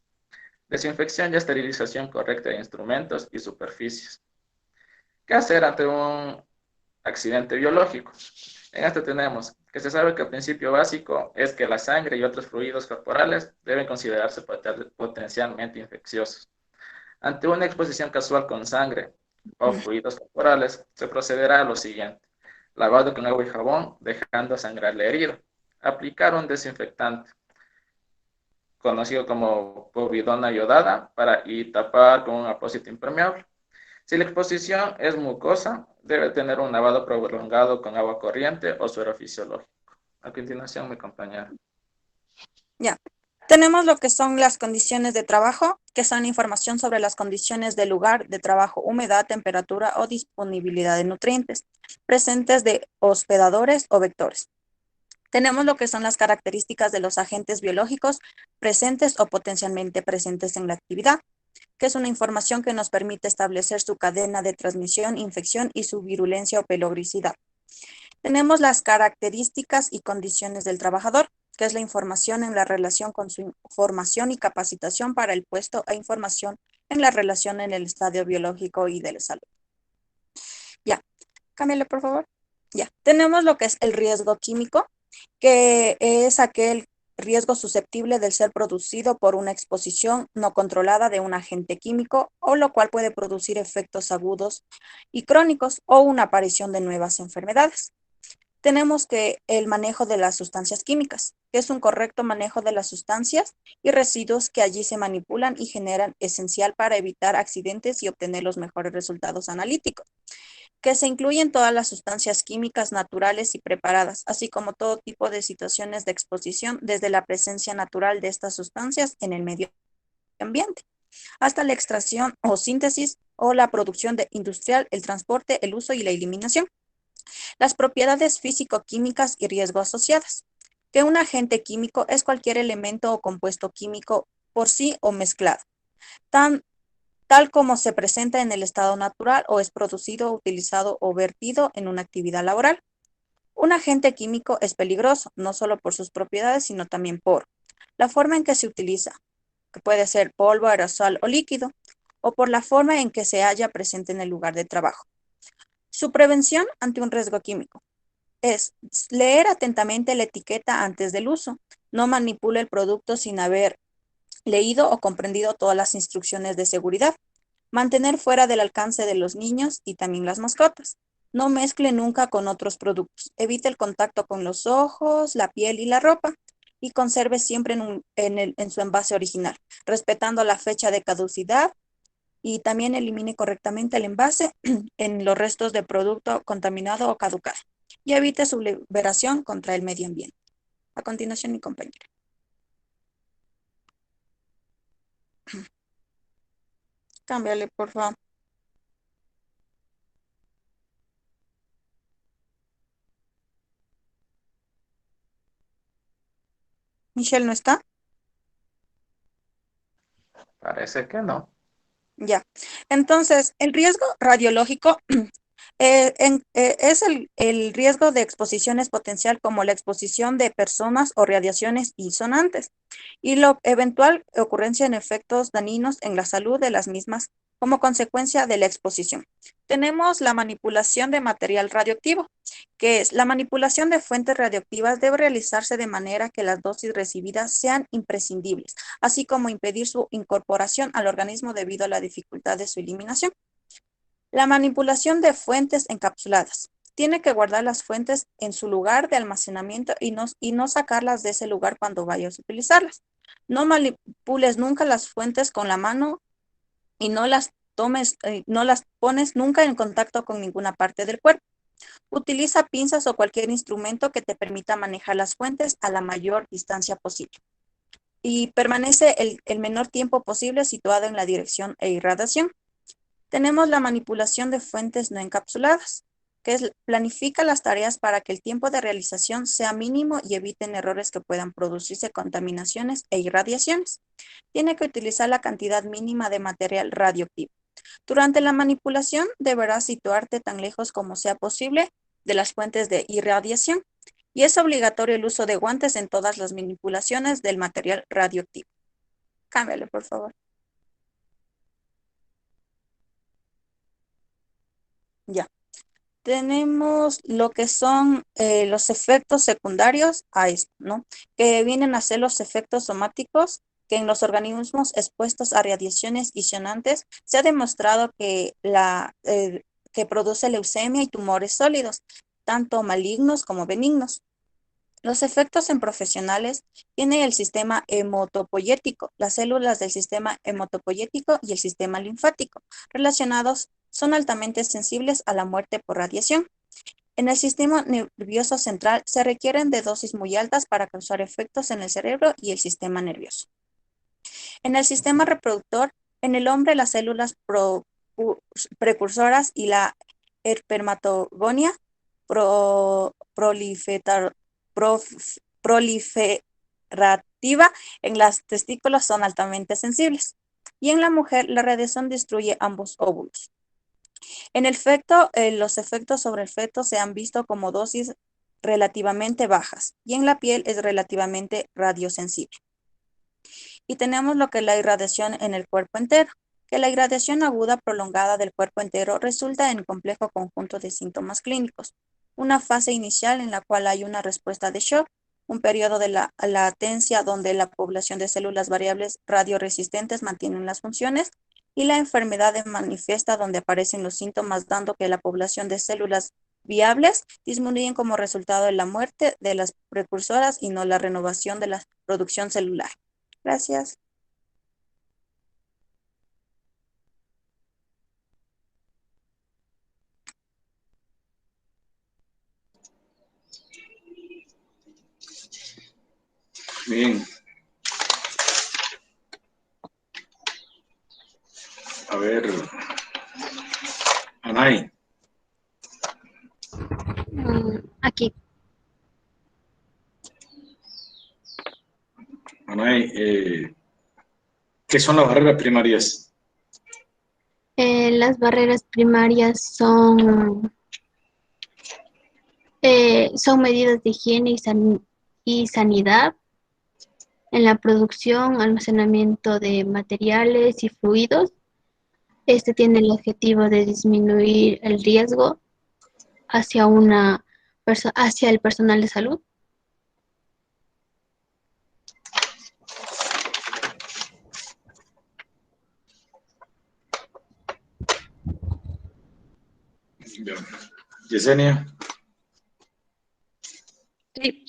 Desinfección y esterilización correcta de instrumentos y superficies. ¿Qué hacer ante un accidente biológico? En este tenemos que se sabe que el principio básico es que la sangre y otros fluidos corporales deben considerarse potencialmente infecciosos. Ante una exposición casual con sangre o fluidos corporales, se procederá a lo siguiente. Lavado con agua y jabón, dejando sangrar la herida. Aplicar un desinfectante, conocido como povidona iodada, y tapar con un apósito impermeable. Si la exposición es mucosa, debe tener un lavado prolongado con agua corriente o suero fisiológico. A continuación, mi compañera. Ya. Tenemos lo que son las condiciones de trabajo, que son información sobre las condiciones del lugar de trabajo, humedad, temperatura o disponibilidad de nutrientes, presentes de hospedadores o vectores. Tenemos lo que son las características de los agentes biológicos presentes o potencialmente presentes en la actividad, que es una información que nos permite establecer su cadena de transmisión, infección y su virulencia o peligrosidad. Tenemos las características y condiciones del trabajador, que es la información en la relación con su formación y capacitación para el puesto e información en la relación en el estadio biológico y de la salud. Ya, cámbiale por favor. Ya, tenemos lo que es el riesgo químico, que es aquel riesgo susceptible de ser producido por una exposición no controlada de un agente químico, o lo cual puede producir efectos agudos y crónicos o una aparición de nuevas enfermedades. Tenemos que el manejo de las sustancias químicas, que es un correcto manejo de las sustancias y residuos que allí se manipulan y generan, esencial para evitar accidentes y obtener los mejores resultados analíticos, que se incluyen todas las sustancias químicas naturales y preparadas, así como todo tipo de situaciones de exposición desde la presencia natural de estas sustancias en el medio ambiente, hasta la extracción o síntesis o la producción industrial, el transporte, el uso y la eliminación. Las propiedades físico-químicas y riesgo asociadas, que un agente químico es cualquier elemento o compuesto químico por sí o mezclado, tal como se presenta en el estado natural o es producido, utilizado o vertido en una actividad laboral. Un agente químico es peligroso, no solo por sus propiedades, sino también por la forma en que se utiliza, que puede ser polvo, aerosol o líquido, o por la forma en que se halla presente en el lugar de trabajo. Su prevención ante un riesgo químico es leer atentamente la etiqueta antes del uso. No manipule el producto sin haber leído o comprendido todas las instrucciones de seguridad. Mantener fuera del alcance de los niños y también las mascotas. No mezcle nunca con otros productos. Evite el contacto con los ojos, la piel y la ropa. Y conserve siempre en su envase original, respetando la fecha de caducidad. Y también elimine correctamente el envase en los restos de producto contaminado o caducado. Y evite su liberación contra el medio ambiente. A continuación, mi compañera. Cámbiale, por favor. Michelle, ¿no está? Parece que no. Ya. Entonces, el riesgo radiológico es el riesgo de exposiciones potencial como la exposición de personas o radiaciones isonantes y la eventual ocurrencia en efectos dañinos en la salud de las mismas como consecuencia de la exposición. Tenemos la manipulación de material radioactivo, que es la manipulación de fuentes radioactivas debe realizarse de manera que las dosis recibidas sean imprescindibles, así como impedir su incorporación al organismo debido a la dificultad de su eliminación. La manipulación de fuentes encapsuladas. Tiene que guardar las fuentes en su lugar de almacenamiento y no sacarlas de ese lugar cuando vayas a utilizarlas. No manipules nunca las fuentes con la mano y no las pones nunca en contacto con ninguna parte del cuerpo. Utiliza pinzas o cualquier instrumento que te permita manejar las fuentes a la mayor distancia posible. Y permanece el menor tiempo posible situado en la dirección e irradiación. Tenemos la manipulación de fuentes no encapsuladas, que es planifica las tareas para que el tiempo de realización sea mínimo y eviten errores que puedan producirse contaminaciones e irradiaciones. Tiene que utilizar la cantidad mínima de material radioactivo. Durante la manipulación deberás situarte tan lejos como sea posible de las fuentes de irradiación y es obligatorio el uso de guantes en todas las manipulaciones del material radioactivo. Cámbiale, por favor. Ya. Tenemos lo que son los efectos secundarios a esto, ¿no? Que vienen a ser los efectos somáticos que en los organismos expuestos a radiaciones ionizantes se ha demostrado que produce leucemia y tumores sólidos, tanto malignos como benignos. Los efectos en profesionales tienen el sistema hematopoyético, las células del sistema hematopoyético y el sistema linfático relacionados son altamente sensibles a la muerte por radiación. En el sistema nervioso central se requieren de dosis muy altas para causar efectos en el cerebro y el sistema nervioso. En el sistema reproductor, en el hombre las células precursoras y la espermatogonia proliferativa en las testículos son altamente sensibles. Y en la mujer, la radiación destruye ambos óvulos. En el feto, los efectos sobre el feto se han visto como dosis relativamente bajas y en la piel es relativamente radiosensible. Y tenemos lo que es la irradiación en el cuerpo entero, que la irradiación aguda prolongada del cuerpo entero resulta en un complejo conjunto de síntomas clínicos. Una fase inicial en la cual hay una respuesta de shock, un periodo de la latencia donde la población de células variables radioresistentes mantienen las funciones y la enfermedad manifiesta donde aparecen los síntomas dando que la población de células viables disminuyen como resultado de la muerte de las precursoras y no la renovación de la producción celular. Gracias. Bien. A ver, Anay. Aquí. Anay, ¿qué son las barreras primarias? Las barreras primarias son medidas de higiene y sanidad en la producción, almacenamiento de materiales y fluidos. Este tiene el objetivo de disminuir el riesgo hacia el personal de salud. Bien. Yesenia. Sí.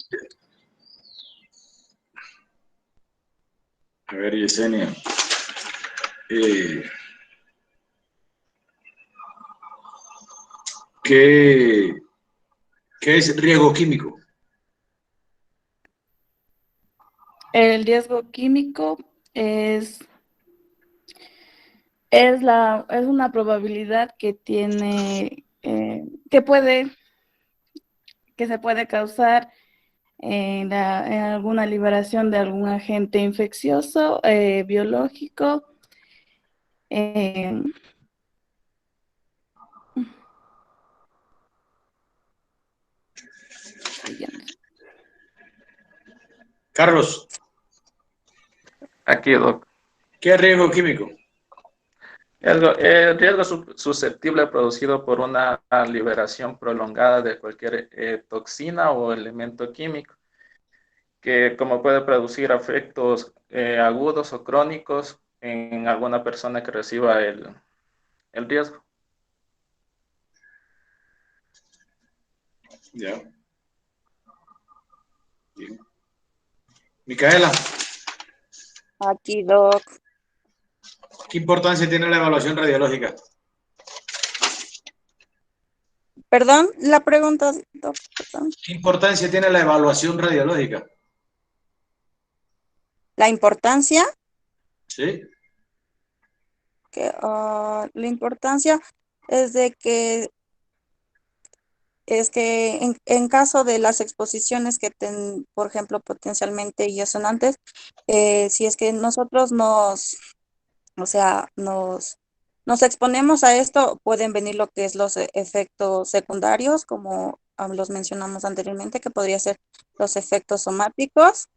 A ver, Yesenia. ¿Qué es riesgo químico? El riesgo químico es una probabilidad que tiene, que se puede causar en alguna liberación de algún agente infeccioso, biológico. Carlos. Aquí, Doc. ¿Qué es riesgo químico? El riesgo susceptible producido por una liberación prolongada de cualquier toxina o elemento químico, que como puede producir efectos agudos o crónicos en alguna persona que reciba el riesgo. Ya. Bien. Micaela. Aquí, Doc. ¿Qué importancia tiene la evaluación radiológica? Perdón, la pregunta, Doc. Perdón. ¿Qué importancia tiene la evaluación radiológica? La importancia. Sí. La importancia es de que en caso de las exposiciones que por ejemplo, potencialmente ionizantes, si es que nosotros nos exponemos a esto, pueden venir lo que es los efectos secundarios, como los mencionamos anteriormente, que podría ser los efectos somáticos,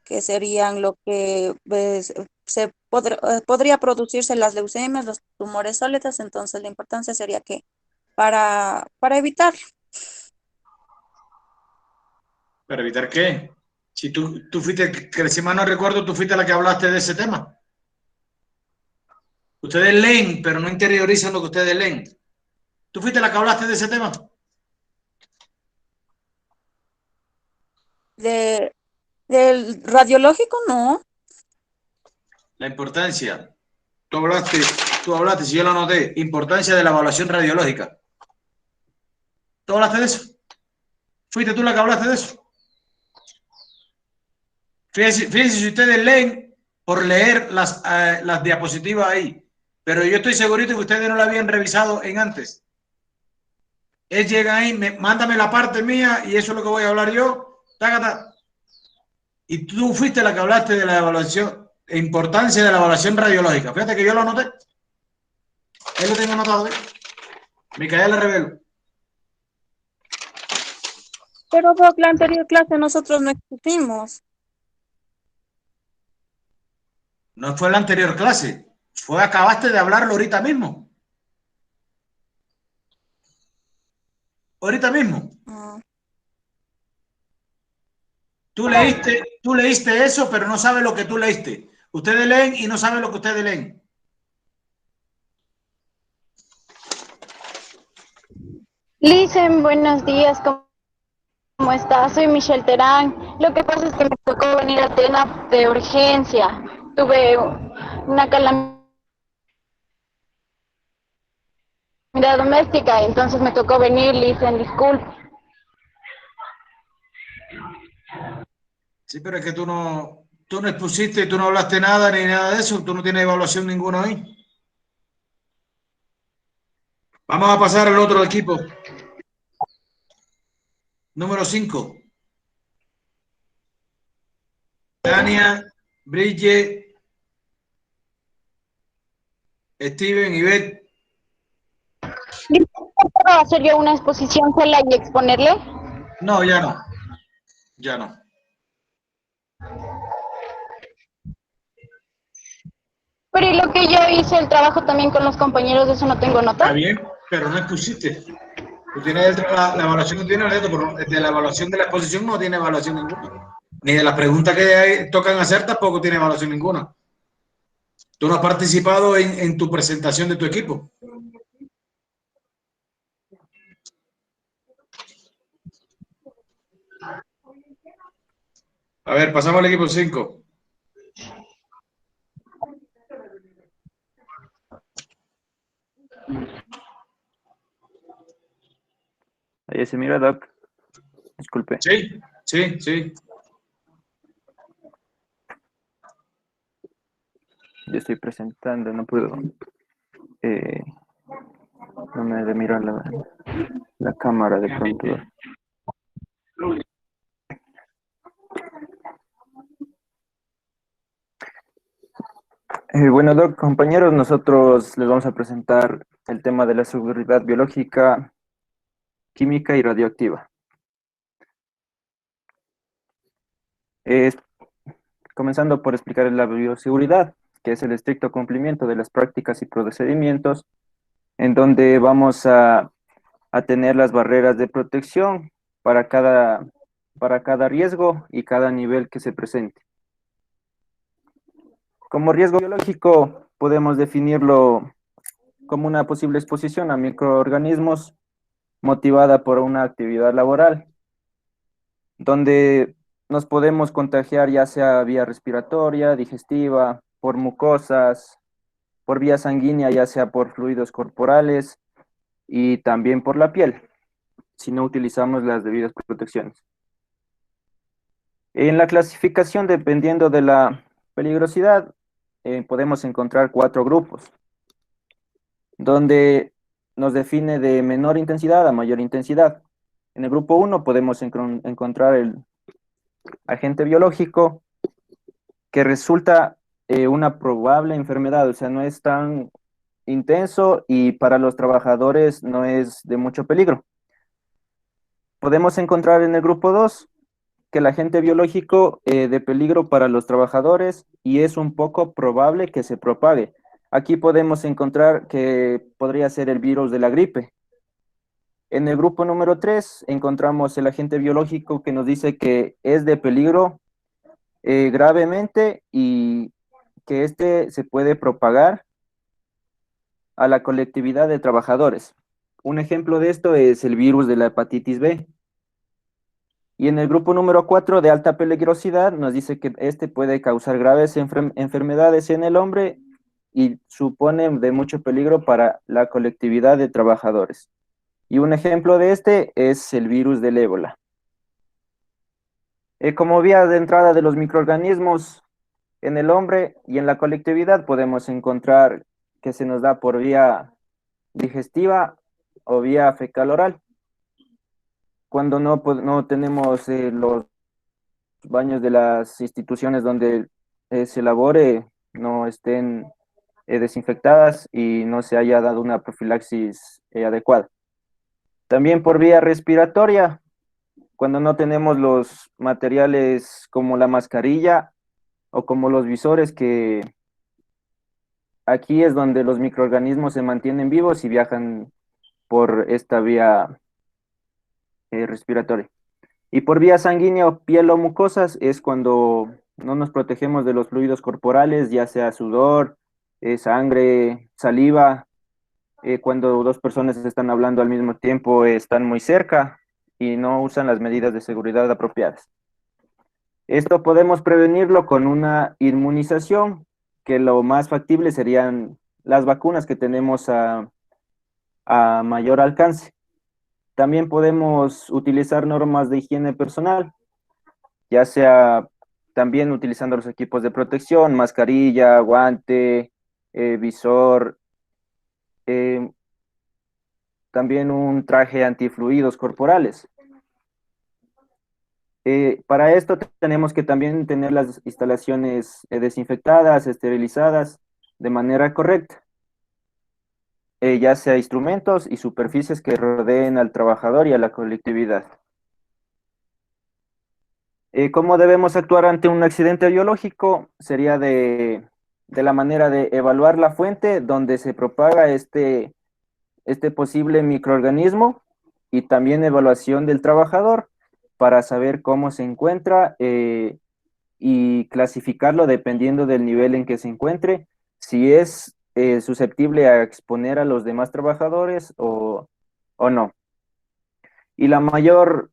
que serían lo que podría producirse las leucemias, los tumores sólidos. Entonces la importancia sería que para evitar. ¿Para evitar qué? Si tú fuiste, que si mal no recuerdo, tú fuiste la que hablaste de ese tema. Ustedes leen, pero no interiorizan lo que ustedes leen. ¿Tú fuiste la que hablaste de ese tema? Del radiológico, no. La importancia. Tú hablaste, si yo lo anoté, importancia de la evaluación radiológica. ¿Tú hablaste de eso? ¿Fuiste tú la que hablaste de eso? Fíjense si ustedes leen por leer las diapositivas ahí, pero yo estoy segurito que ustedes no la habían revisado en antes. Llega ahí, mándame la parte mía y eso es lo que voy a hablar yo. Tácata. Y tú fuiste la que hablaste de la evaluación, importancia de la evaluación radiológica. Fíjate que yo lo anoté. Ahí lo tengo anotado. Micaela Revelo. Pero Doc, la anterior clase nosotros no expusimos. No fue la anterior clase. Acabaste de hablarlo ahorita mismo. Ahorita mismo. Tú leíste eso, pero no sabes lo que tú leíste. Ustedes leen y no saben lo que ustedes leen. Licen, buenos días, ¿cómo estás? Soy Michelle Terán. Lo que pasa es que me tocó venir a Tena de urgencia. Tuve una calamidad doméstica, entonces me tocó venir, Licen, disculpe. Sí, pero es que tú no expusiste, tú no hablaste nada ni nada de eso, tú no tienes evaluación ninguna ahí. Vamos a pasar al otro equipo. Número 5. Tania, Bridget, Steven y Beth. ¿Puedo hacer yo una exposición sola y exponerle? No, ya no. Ya no. Pero y lo que yo hice el trabajo también con los compañeros, de eso no tengo nota. Está bien, pero no expusiste. Tú tienes la evaluación que tiene el pero de la evaluación de la exposición no tiene evaluación ninguna. Ni de las preguntas que tocan hacer tampoco tiene evaluación ninguna. Tú no has participado en tu presentación de tu equipo. A ver, pasamos al equipo 5. Ahí se mira, Doc. Disculpe. Sí, sí, sí. Yo estoy presentando, no puedo. No me de mirar la cámara de pronto. Bueno, Doc, compañeros, nosotros les vamos a presentar el tema de la seguridad biológica, química y radioactiva. Comenzando por explicar la bioseguridad, que es el estricto cumplimiento de las prácticas y procedimientos en donde vamos a tener las barreras de protección para cada riesgo y cada nivel que se presente. Como riesgo biológico podemos definirlo como una posible exposición a microorganismos motivada por una actividad laboral, donde nos podemos contagiar ya sea vía respiratoria, digestiva, por mucosas, por vía sanguínea, ya sea por fluidos corporales y también por la piel, si no utilizamos las debidas protecciones. En la clasificación, dependiendo de la peligrosidad, podemos encontrar 4 grupos, donde nos define de menor intensidad a mayor intensidad. En el grupo 1 podemos encontrar el agente biológico que resulta una probable enfermedad, o sea, no es tan intenso y para los trabajadores no es de mucho peligro. Podemos encontrar en el grupo 2 que el agente biológico de peligro para los trabajadores y es un poco probable que se propague. Aquí podemos encontrar que podría ser el virus de la gripe. En el grupo número 3 encontramos el agente biológico que nos dice que es de peligro gravemente y que este se puede propagar a la colectividad de trabajadores. Un ejemplo de esto es el virus de la hepatitis B. Y en el grupo número 4 de alta peligrosidad nos dice que este puede causar graves enfermedades en el hombre y supone de mucho peligro para la colectividad de trabajadores. Y un ejemplo de este es el virus del ébola. Como vía de entrada de los microorganismos en el hombre y en la colectividad podemos encontrar que se nos da por vía digestiva o vía fecal oral. Cuando no tenemos los baños de las instituciones donde se elabore no estén desinfectadas y no se haya dado una profilaxis adecuada. También por vía respiratoria, cuando no tenemos los materiales como la mascarilla o como los visores, que aquí es donde los microorganismos se mantienen vivos y viajan por esta vía respiratoria. Y por vía sanguínea o piel o mucosas es cuando no nos protegemos de los fluidos corporales, ya sea sudor, sangre, saliva, cuando 2 personas están hablando al mismo tiempo, están muy cerca y no usan las medidas de seguridad apropiadas. Esto podemos prevenirlo con una inmunización, que lo más factible serían las vacunas que tenemos a mayor alcance. También podemos utilizar normas de higiene personal, ya sea también utilizando los equipos de protección, mascarilla, guante, visor, también un traje antifluidos corporales. Para esto tenemos que también tener las instalaciones desinfectadas, esterilizadas de manera correcta, ya sea instrumentos y superficies que rodeen al trabajador y a la colectividad. ¿Cómo debemos actuar ante un accidente biológico? Sería de la manera de evaluar la fuente donde se propaga este posible microorganismo y también evaluación del trabajador para saber cómo se encuentra y clasificarlo dependiendo del nivel en que se encuentre, si es susceptible a exponer a los demás trabajadores o no. Y la mayor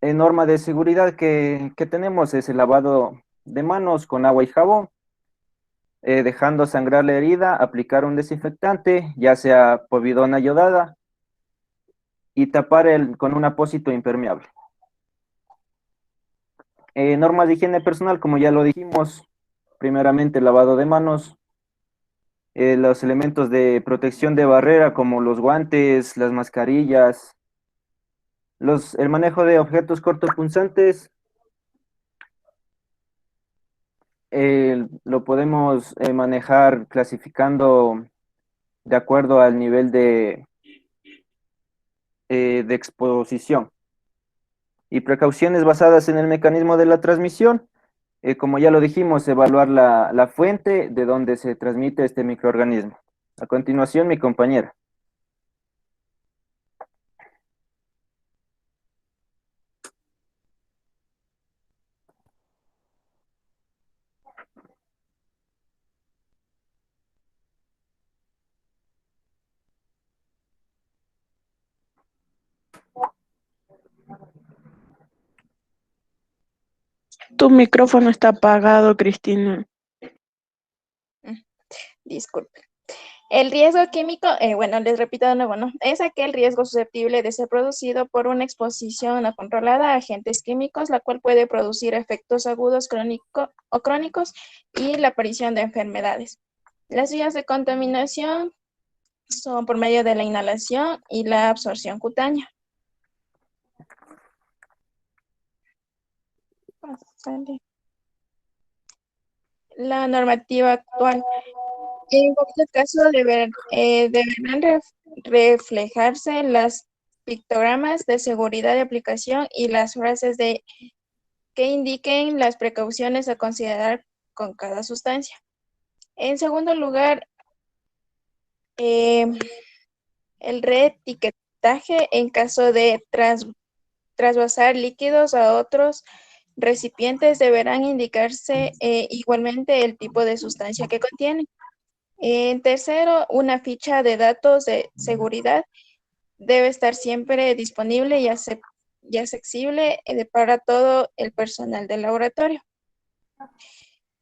norma de seguridad que tenemos es el lavado de manos con agua y jabón, dejando sangrar la herida, aplicar un desinfectante, ya sea povidona yodada, y tapar con un apósito impermeable. Normas de higiene personal, como ya lo dijimos, primeramente lavado de manos, los elementos de protección de barrera como los guantes, las mascarillas, el manejo de objetos cortopunzantes, lo podemos manejar clasificando de acuerdo al nivel de exposición. Y precauciones basadas en el mecanismo de la transmisión, como ya lo dijimos, evaluar la fuente de donde se transmite este microorganismo. A continuación, mi compañera. Tu micrófono está apagado, Cristina. Disculpe. El riesgo químico, bueno, les repito de nuevo, ¿no? Es aquel riesgo susceptible de ser producido por una exposición no controlada a agentes químicos, la cual puede producir efectos agudos o crónicos y la aparición de enfermedades. Las vías de contaminación son por medio de la inhalación y la absorción cutánea. La normativa actual. En este caso deberán reflejarse las pictogramas de seguridad de aplicación y las frases que indiquen las precauciones a considerar con cada sustancia. En segundo lugar, el reetiquetaje en caso de trasvasar líquidos a otros recipientes deberán indicarse igualmente el tipo de sustancia que contienen. En tercero, una ficha de datos de seguridad debe estar siempre disponible y accesible para todo el personal del laboratorio.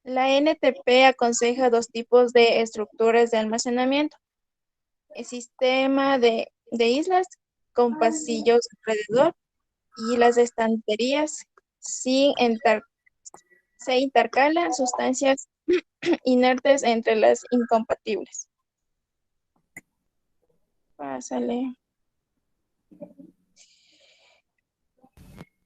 La NTP aconseja dos tipos de estructuras de almacenamiento. El sistema de islas con pasillos alrededor y las estanterías se intercalan sustancias inertes entre las incompatibles. Pásale.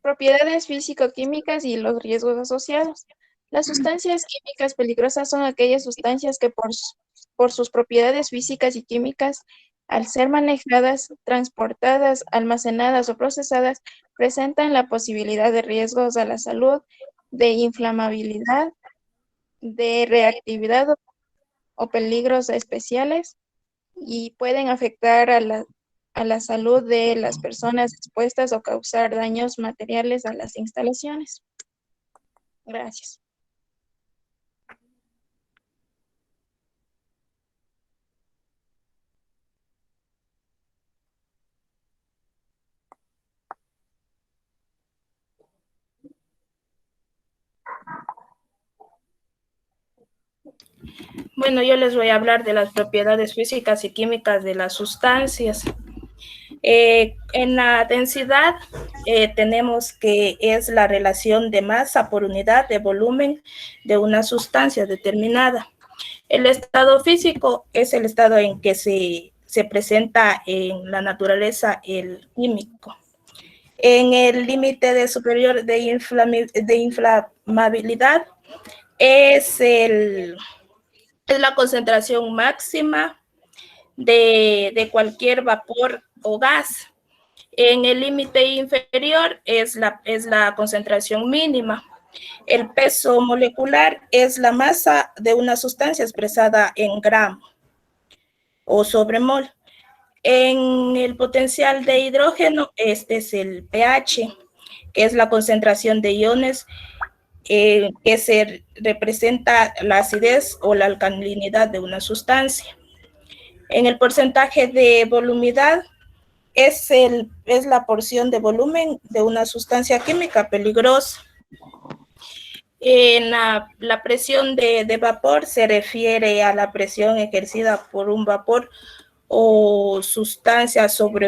Propiedades físico-químicas y los riesgos asociados. Las sustancias químicas peligrosas son aquellas sustancias que por sus propiedades físicas y químicas, al ser manejadas, transportadas, almacenadas o procesadas, presentan la posibilidad de riesgos a la salud, de inflamabilidad, de reactividad o peligros especiales y pueden afectar a la salud de las personas expuestas o causar daños materiales a las instalaciones. Gracias. Bueno, yo les voy a hablar de las propiedades físicas y químicas de las sustancias. En la densidad tenemos que es la relación de masa por unidad de volumen de una sustancia determinada. El estado físico es el estado en que se presenta en la naturaleza el químico. En el límite de superior de inflamabilidad es la concentración máxima de cualquier vapor o gas. En el límite inferior es la concentración mínima. El peso molecular es la masa de una sustancia expresada en gramo o sobre mol. En el potencial de hidrógeno, este es el pH, que es la concentración de iones que se representa la acidez o la alcalinidad de una sustancia. En el porcentaje de volumidad es la porción de volumen de una sustancia química peligrosa. En la presión de vapor se refiere a la presión ejercida por un vapor o sustancia sobre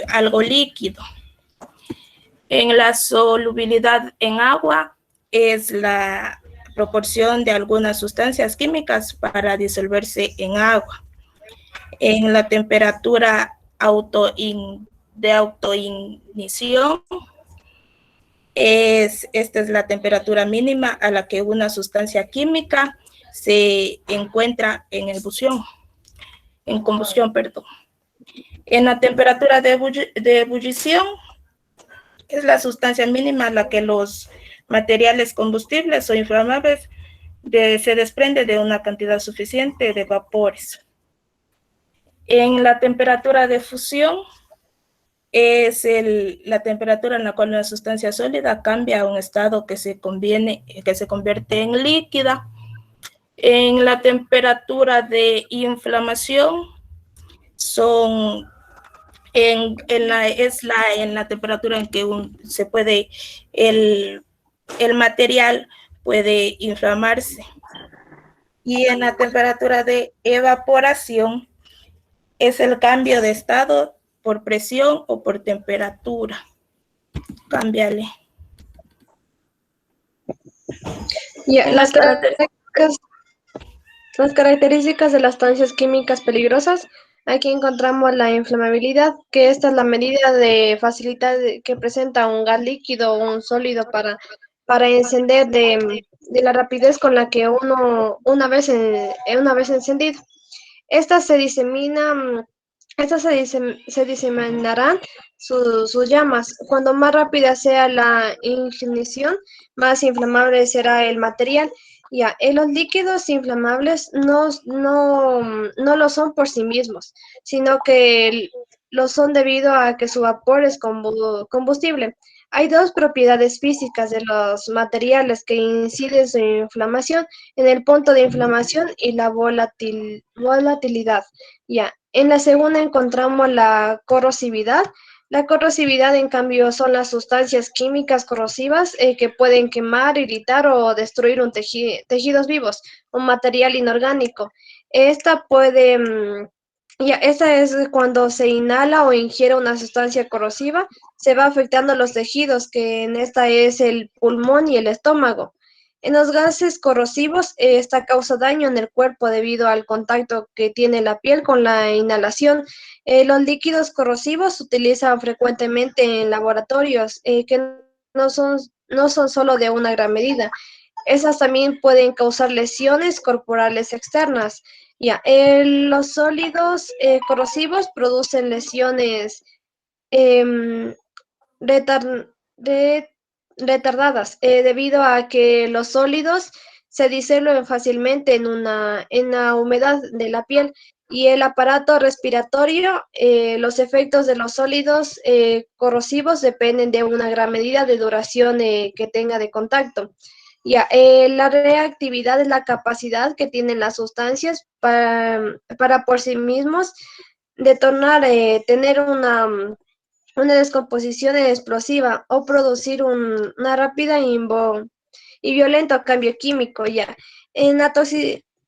algo líquido. En la solubilidad en agua es la proporción de algunas sustancias químicas para disolverse en agua. En la temperatura de autoignición, esta es la temperatura mínima a la que una sustancia química se encuentra en combustión. En la temperatura de ebullición, es la sustancia mínima a la que los materiales combustibles o inflamables se desprende de una cantidad suficiente de vapores. En la temperatura de fusión, es la temperatura en la cual una sustancia sólida cambia a un estado que se convierte en líquida. En la temperatura de inflamación es la temperatura en que el material puede inflamarse. Y en la temperatura de evaporación es el cambio de estado por presión o por temperatura. Cámbiale. Las características de las sustancias químicas peligrosas. Aquí encontramos la inflamabilidad, que esta es la medida de facilidad que presenta un gas líquido o un sólido para encender de la rapidez con la que una vez encendido. Estas se diseminarán sus llamas. Cuando más rápida sea la ignición, más inflamable será el material. Los líquidos inflamables no lo son por sí mismos, sino que lo son debido a que su vapor es combustible. Hay dos propiedades físicas de los materiales que inciden su inflamación en el punto de inflamación y la volatilidad. En la segunda encontramos la corrosividad. La corrosividad, en cambio, son las sustancias químicas corrosivas que pueden quemar, irritar o destruir tejidos vivos, un material inorgánico. Esta es cuando se inhala o ingiere una sustancia corrosiva, se va afectando los tejidos, que en esta es el pulmón y el estómago. En los gases corrosivos, esta causa daño en el cuerpo debido al contacto que tiene la piel con la inhalación. Los líquidos corrosivos se utilizan frecuentemente en laboratorios que no son solo de una gran medida. Esas también pueden causar lesiones corporales externas. Los sólidos corrosivos producen lesiones retardadas debido a que los sólidos se disuelven fácilmente en la humedad de la piel y el aparato respiratorio. Los efectos de los sólidos corrosivos dependen de una gran medida de duración que tenga de contacto. La reactividad es la capacidad que tienen las sustancias para por sí mismos detonar, tener una descomposición explosiva o producir una rápida y violento cambio químico. En la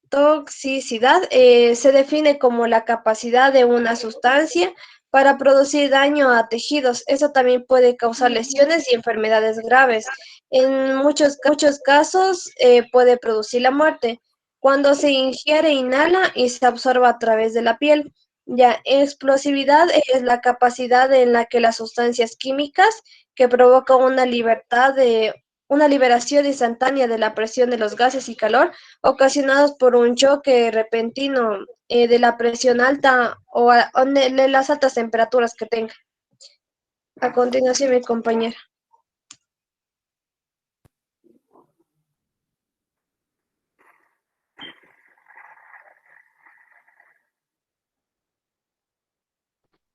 toxicidad se define como la capacidad de una sustancia para producir daño a tejidos. Eso también puede causar lesiones y enfermedades graves. En muchos casos puede producir la muerte cuando se ingiere, inhala y se absorbe a través de la piel. Explosividad es la capacidad en la que las sustancias químicas que provocan una liberación instantánea de la presión de los gases y calor ocasionados por un choque repentino de la presión alta o de las altas temperaturas que tenga. A continuación, mi compañera.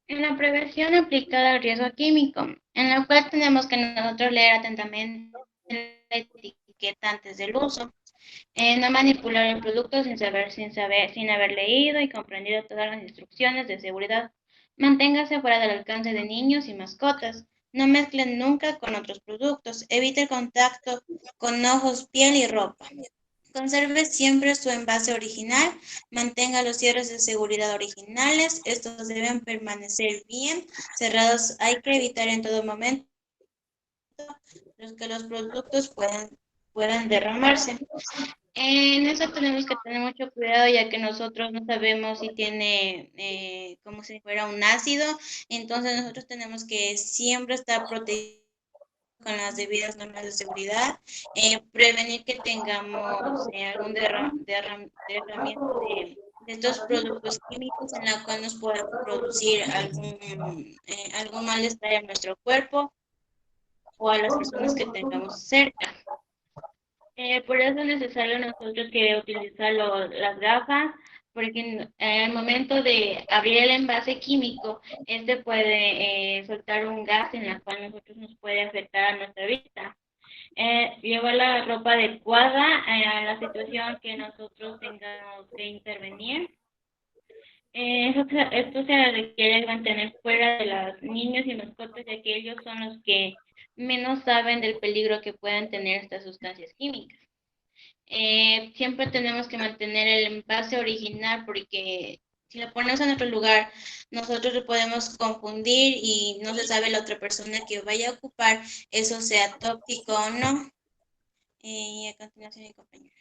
En la prevención aplicada al riesgo químico, en la cual tenemos que nosotros leer atentamente la etiqueta antes del uso, no manipular el producto sin haber leído y comprendido todas las instrucciones de seguridad Manténgase fuera del alcance de niños y mascotas. No mezclen nunca con otros productos. Evite el contacto con ojos, piel y ropa. Conserve siempre su envase original. Mantenga los cierres de seguridad originales. Estos deben permanecer bien cerrados. Hay que evitar en todo momento que los productos puedan derramarse. En eso tenemos que tener mucho cuidado, ya que nosotros no sabemos si tiene como si fuera un ácido. Entonces nosotros tenemos que siempre estar protegidos con las debidas normas de seguridad, prevenir que tengamos algún derramamiento de estos productos químicos en la cual nos pueda producir algún malestar en nuestro cuerpo o a las personas que tengamos cerca. Por eso es necesario nosotros que utilizar las gafas, porque al momento de abrir el envase químico, este puede soltar un gas en la cual nosotros nos puede afectar a nuestra vista. Llevar la ropa adecuada a la situación que nosotros tengamos que intervenir. Esto se requiere mantener fuera de los niños y mascotas, ya que ellos son los que menos saben del peligro que puedan tener estas sustancias químicas. Siempre tenemos que mantener el envase original, porque si lo ponemos en otro lugar, nosotros lo podemos confundir y no se sabe la otra persona que vaya a ocupar eso sea tóxico o no. Y a continuación mi compañera.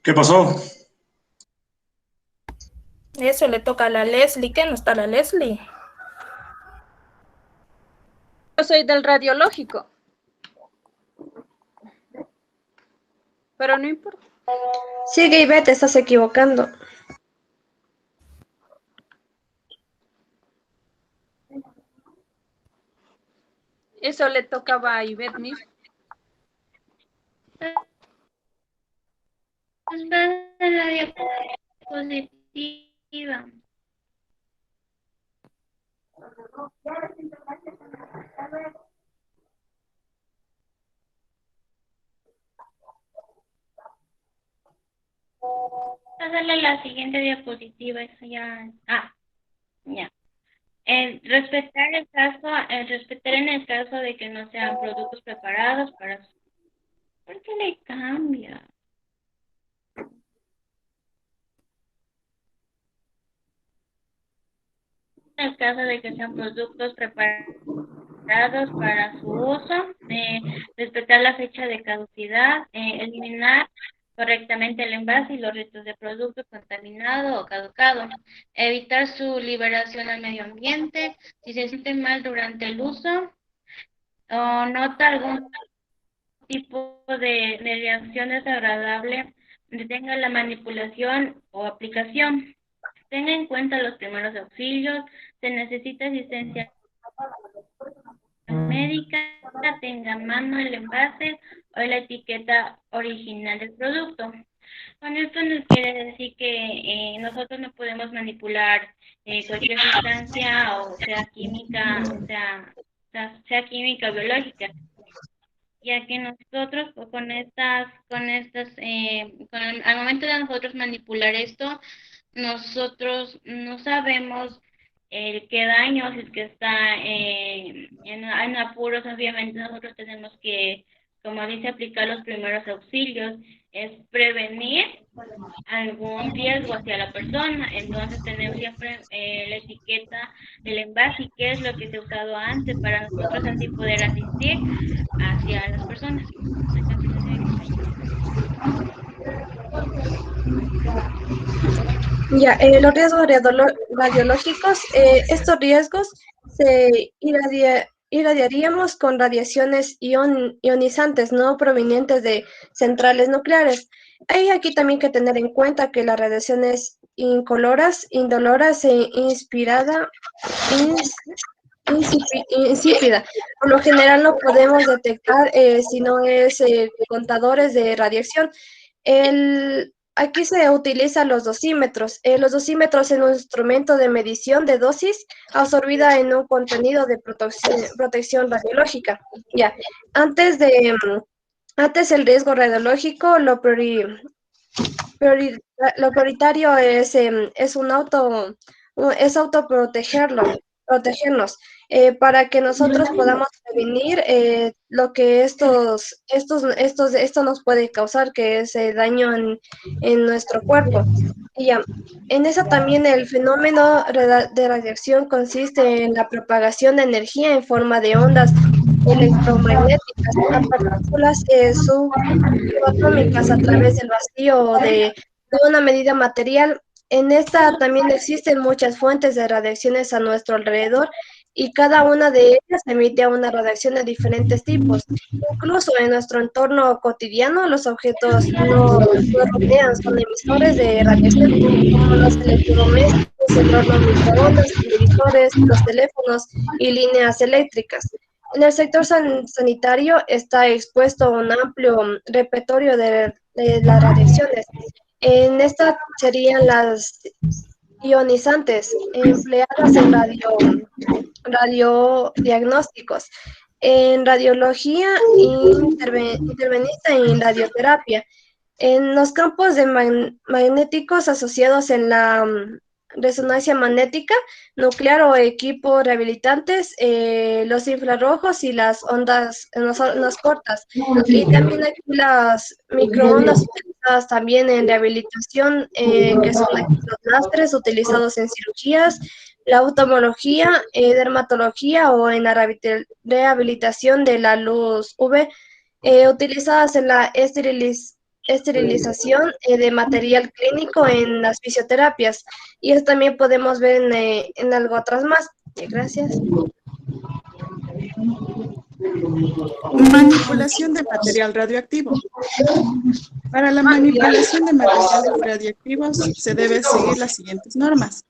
¿Qué pasó? Eso le toca a la Leslie. ¿Qué no está la Leslie? Yo soy del radiológico. Pero no importa. Sigue, Ivette, te estás equivocando. Eso le tocaba a Ivette mismo. La diapositiva. Pásale la siguiente diapositiva, eso ya. Ya. Respetar en el caso de que no sean productos preparados para. ¿Por qué le cambia? En el caso de que sean productos preparados para su uso, respetar la fecha de caducidad, eliminar correctamente el envase y los restos de producto contaminado o caducado, evitar su liberación al medio ambiente. Si se siente mal durante el uso o nota algún tipo de reacción desagradable, detenga la manipulación o aplicación. Tenga en cuenta los primeros auxilios. Se necesita asistencia médica. Tenga a mano el envase o la etiqueta original del producto. Con esto nos quiere decir que nosotros no podemos manipular cualquier sustancia, o sea química, sea química o biológica, ya que nosotros al momento de nosotros manipular esto, nosotros no sabemos qué daño, si es que está en apuros. Obviamente nosotros tenemos que, como dice, aplicar los primeros auxilios, es prevenir algún riesgo hacia la persona. Entonces tenemos siempre la etiqueta del envase y qué es lo que se ha usado antes, para nosotros así poder asistir hacia las personas. Ya, los riesgos radiológicos, estos riesgos se irradiaríamos con radiaciones ionizantes no provenientes de centrales nucleares. Hay aquí también que tener en cuenta que las radiaciones incoloras, indoloras e insípida. Por lo general no podemos detectar si no es contadores de radiación. Aquí se utilizan los dosímetros. Los dosímetros es un instrumento de medición de dosis absorbida en un contenido de protección radiológica. Ya. Antes el riesgo radiológico, lo prioritario es protegernos, para que nosotros podamos prevenir lo que esto nos puede causar, que es daño en nuestro cuerpo. Y ya, en eso también el fenómeno de radiación consiste en la propagación de energía en forma de ondas electromagnéticas a partículas subatómicas a través del vacío de una medida material. En esta también existen muchas fuentes de radiaciones a nuestro alrededor y cada una de ellas emite una radiación de diferentes tipos. Incluso en nuestro entorno cotidiano, los objetos nos rodean son emisores de radiación, como los electrodomésticos, el horno microondas, televisores, los teléfonos y líneas eléctricas. En el sector sanitario está expuesto un amplio repertorio de las radiaciones. En esta serían las ionizantes empleadas en radiodiagnósticos, en radiología intervenista y en radioterapia. En los campos magnéticos asociados en la resonancia magnética nuclear o equipos rehabilitantes, los infrarrojos y las ondas cortas. Y también aquí las microondas utilizadas también en rehabilitación, que son los lastres utilizados en cirugías, la oftalmología, dermatología o en la rehabilitación de la luz UV, utilizadas en la esterilización de material clínico en las fisioterapias. Y eso también podemos ver en algo atrás más. Gracias. Manipulación de material radioactivo. Para la manipulación de materiales radioactivos se debe seguir las siguientes normas.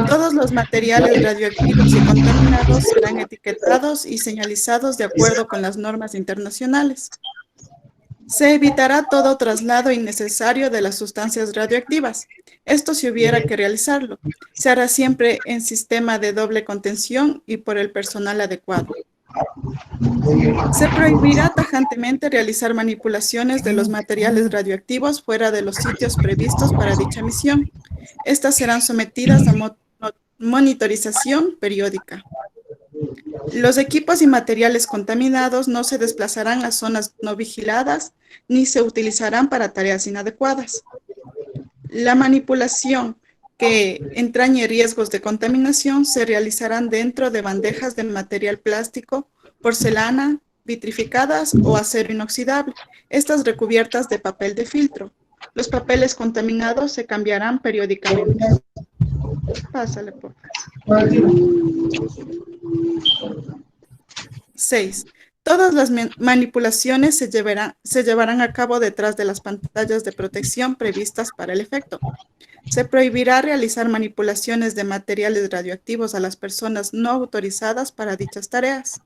Todos los materiales radioactivos y contaminados serán etiquetados y señalizados de acuerdo con las normas internacionales. Se evitará todo traslado innecesario de las sustancias radioactivas. Esto si hubiera que realizarlo. Se hará siempre en sistema de doble contención y por el personal adecuado. Se prohibirá tajantemente realizar manipulaciones de los materiales radioactivos fuera de los sitios previstos para dicha misión. Estas serán sometidas a monitorización periódica. Los equipos y materiales contaminados no se desplazarán a zonas no vigiladas ni se utilizarán para tareas inadecuadas. La manipulación que entrañe riesgos de contaminación se realizarán dentro de bandejas de material plástico, porcelana, vitrificadas o acero inoxidable, estas recubiertas de papel de filtro. Los papeles contaminados se cambiarán periódicamente. Pásale, por favor. 6. Todas las manipulaciones se llevarán a cabo detrás de las pantallas de protección previstas para el efecto. Se prohibirá realizar manipulaciones de materiales radioactivos a las personas no autorizadas para dichas tareas.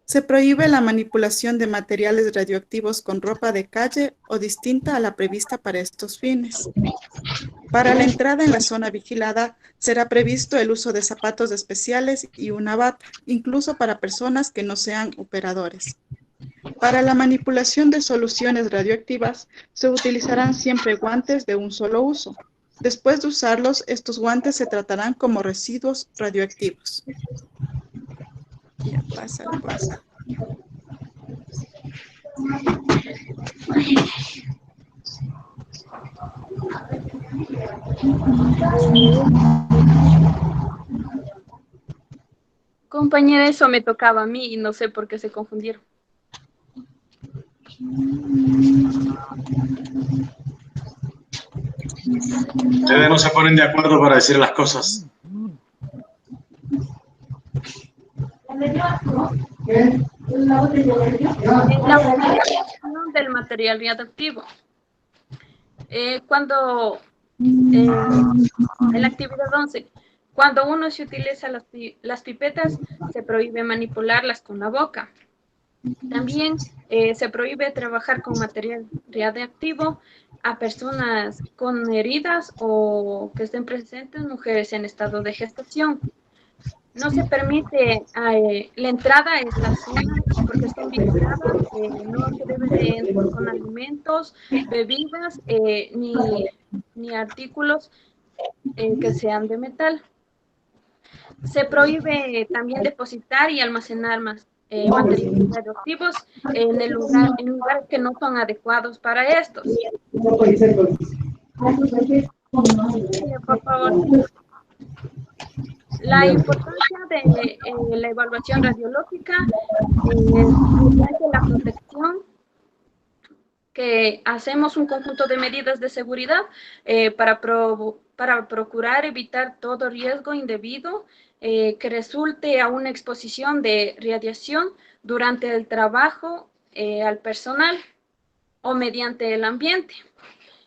Se prohíbe la manipulación de materiales radioactivos con ropa de calle o distinta a la prevista para estos fines. Para la entrada en la zona vigilada será previsto el uso de zapatos especiales y una bata, incluso para personas que no sean operadores. Para la manipulación de soluciones radioactivas se utilizarán siempre guantes de un solo uso. Después de usarlos, estos guantes se tratarán como residuos radioactivos. Ya, pásale. Compañera, eso me tocaba a mí y no sé por qué se confundieron. Ustedes no se ponen de acuerdo para decir las cosas. La utilización del material radioactivo. Cuando En la actividad 11, cuando uno se utiliza las pipetas, se prohíbe manipularlas con la boca. También se prohíbe trabajar con material radiactivo a personas con heridas o que estén presentes mujeres en estado de gestación. No se permite la entrada a estas zonas porque están vigiladas, no se debe de entrar con alimentos, bebidas ni artículos que sean de metal. Se prohíbe también depositar y almacenar materiales radioactivos en lugares que no son adecuados para estos. Por favor. La importancia de la evaluación radiológica mediante la protección, que hacemos un conjunto de medidas de seguridad para procurar evitar todo riesgo indebido que resulte a una exposición de radiación durante el trabajo al personal o mediante el ambiente.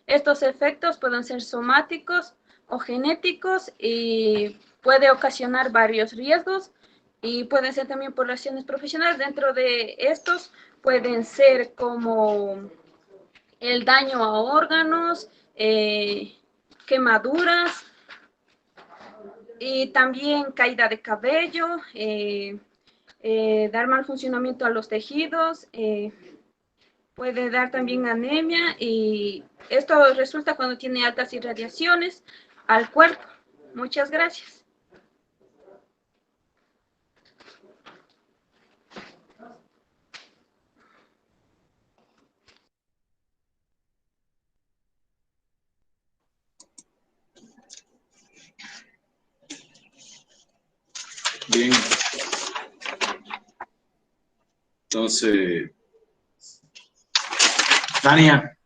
Estos efectos pueden ser somáticos o genéticos y puede ocasionar varios riesgos y pueden ser también por razones profesionales. Dentro de estos pueden ser como el daño a órganos, quemaduras y también caída de cabello, dar mal funcionamiento a los tejidos, puede dar también anemia y esto resulta cuando tiene altas irradiaciones al cuerpo. Muchas gracias. Bien. Entonces, Tania.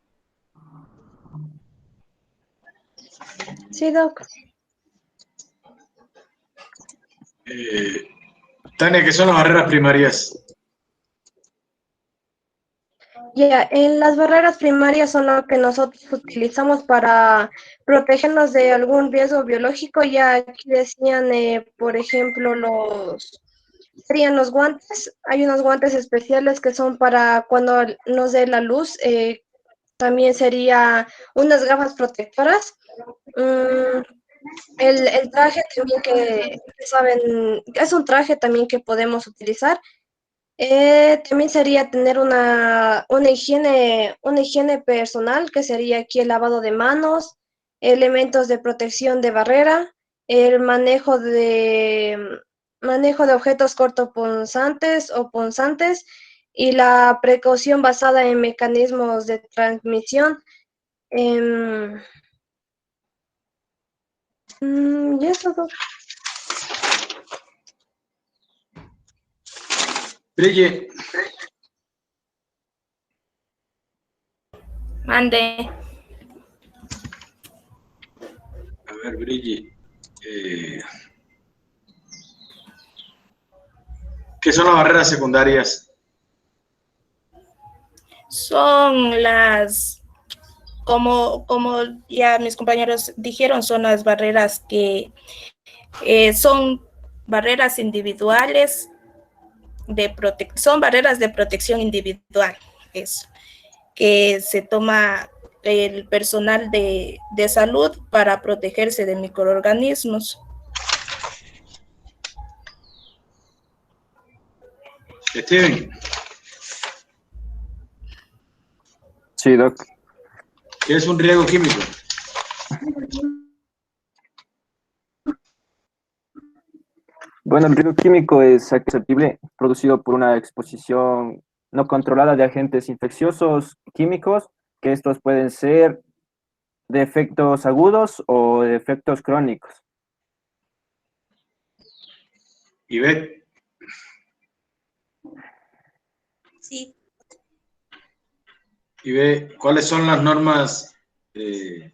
Sí, Doc. Tania, ¿qué son las barreras primarias? Ya, las barreras primarias son lo que nosotros utilizamos para protegernos de algún riesgo biológico. Ya aquí decían, por ejemplo, serían los guantes. Hay unos guantes especiales que son para cuando nos dé la luz. También sería unas gafas protectoras. El traje también que saben, es un traje también que podemos utilizar. También sería tener una higiene personal, que sería aquí el lavado de manos, elementos de protección de barrera, el manejo de objetos cortopunzantes o punzantes y la precaución basada en mecanismos de transmisión. Y eso, Doc. Brigitte. Mande. A ver, Brigitte. ¿Qué son las barreras secundarias? Son las, como ya mis compañeros dijeron, son las barreras que son barreras individuales, son barreras de protección individual, eso, que se toma el personal de salud para protegerse de microorganismos. Steven. Sí, Doc. ¿Qué es un riesgo químico? Bueno, el riesgo químico es susceptible producido por una exposición no controlada de agentes infecciosos químicos, que estos pueden ser de efectos agudos o de efectos crónicos. ¿Y ve? Sí. Y ve, ¿cuáles son las normas de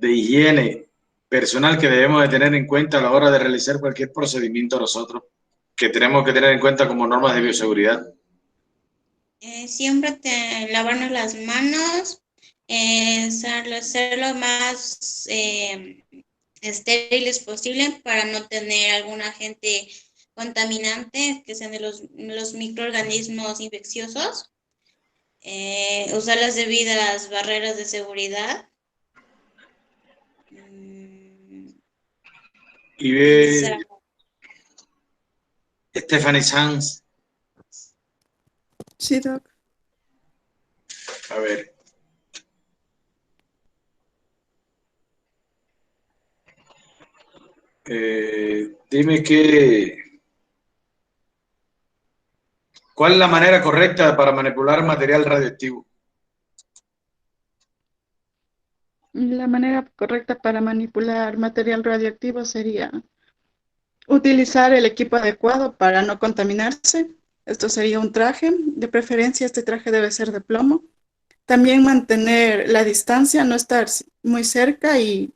higiene personal que debemos de tener en cuenta a la hora de realizar cualquier procedimiento nosotros, que tenemos que tener en cuenta como normas de bioseguridad? Siempre lavarnos las manos, ser lo más estériles posible para no tener algún agente contaminante que sean de los microorganismos infecciosos. Usar las debidas barreras de seguridad. Y ve Stephanie Sanz. Sí, Doc. A ver. Dime ¿cuál es la manera correcta para manipular material radioactivo? La manera correcta para manipular material radioactivo sería utilizar el equipo adecuado para no contaminarse. Esto sería un traje, de preferencia este traje debe ser de plomo. También mantener la distancia, no estar muy cerca y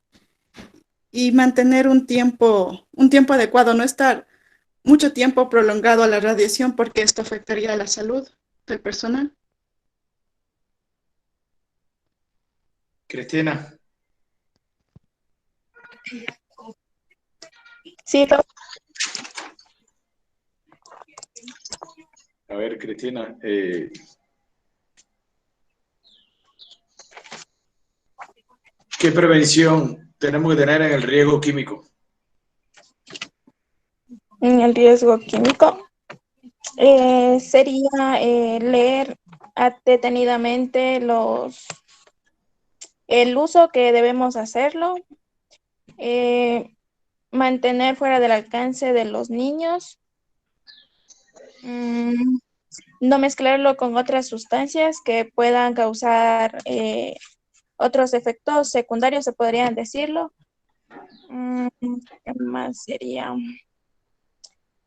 mantener un tiempo adecuado, no estar mucho tiempo prolongado a la radiación porque esto afectaría a la salud del personal. Cristina. Sí, A ver, Cristina. ¿Qué prevención tenemos que tener en el riesgo químico? En el riesgo químico sería leer detenidamente el uso que debemos hacerlo, mantener fuera del alcance de los niños, no mezclarlo con otras sustancias que puedan causar otros efectos secundarios, se podrían decirlo. ¿Qué más sería?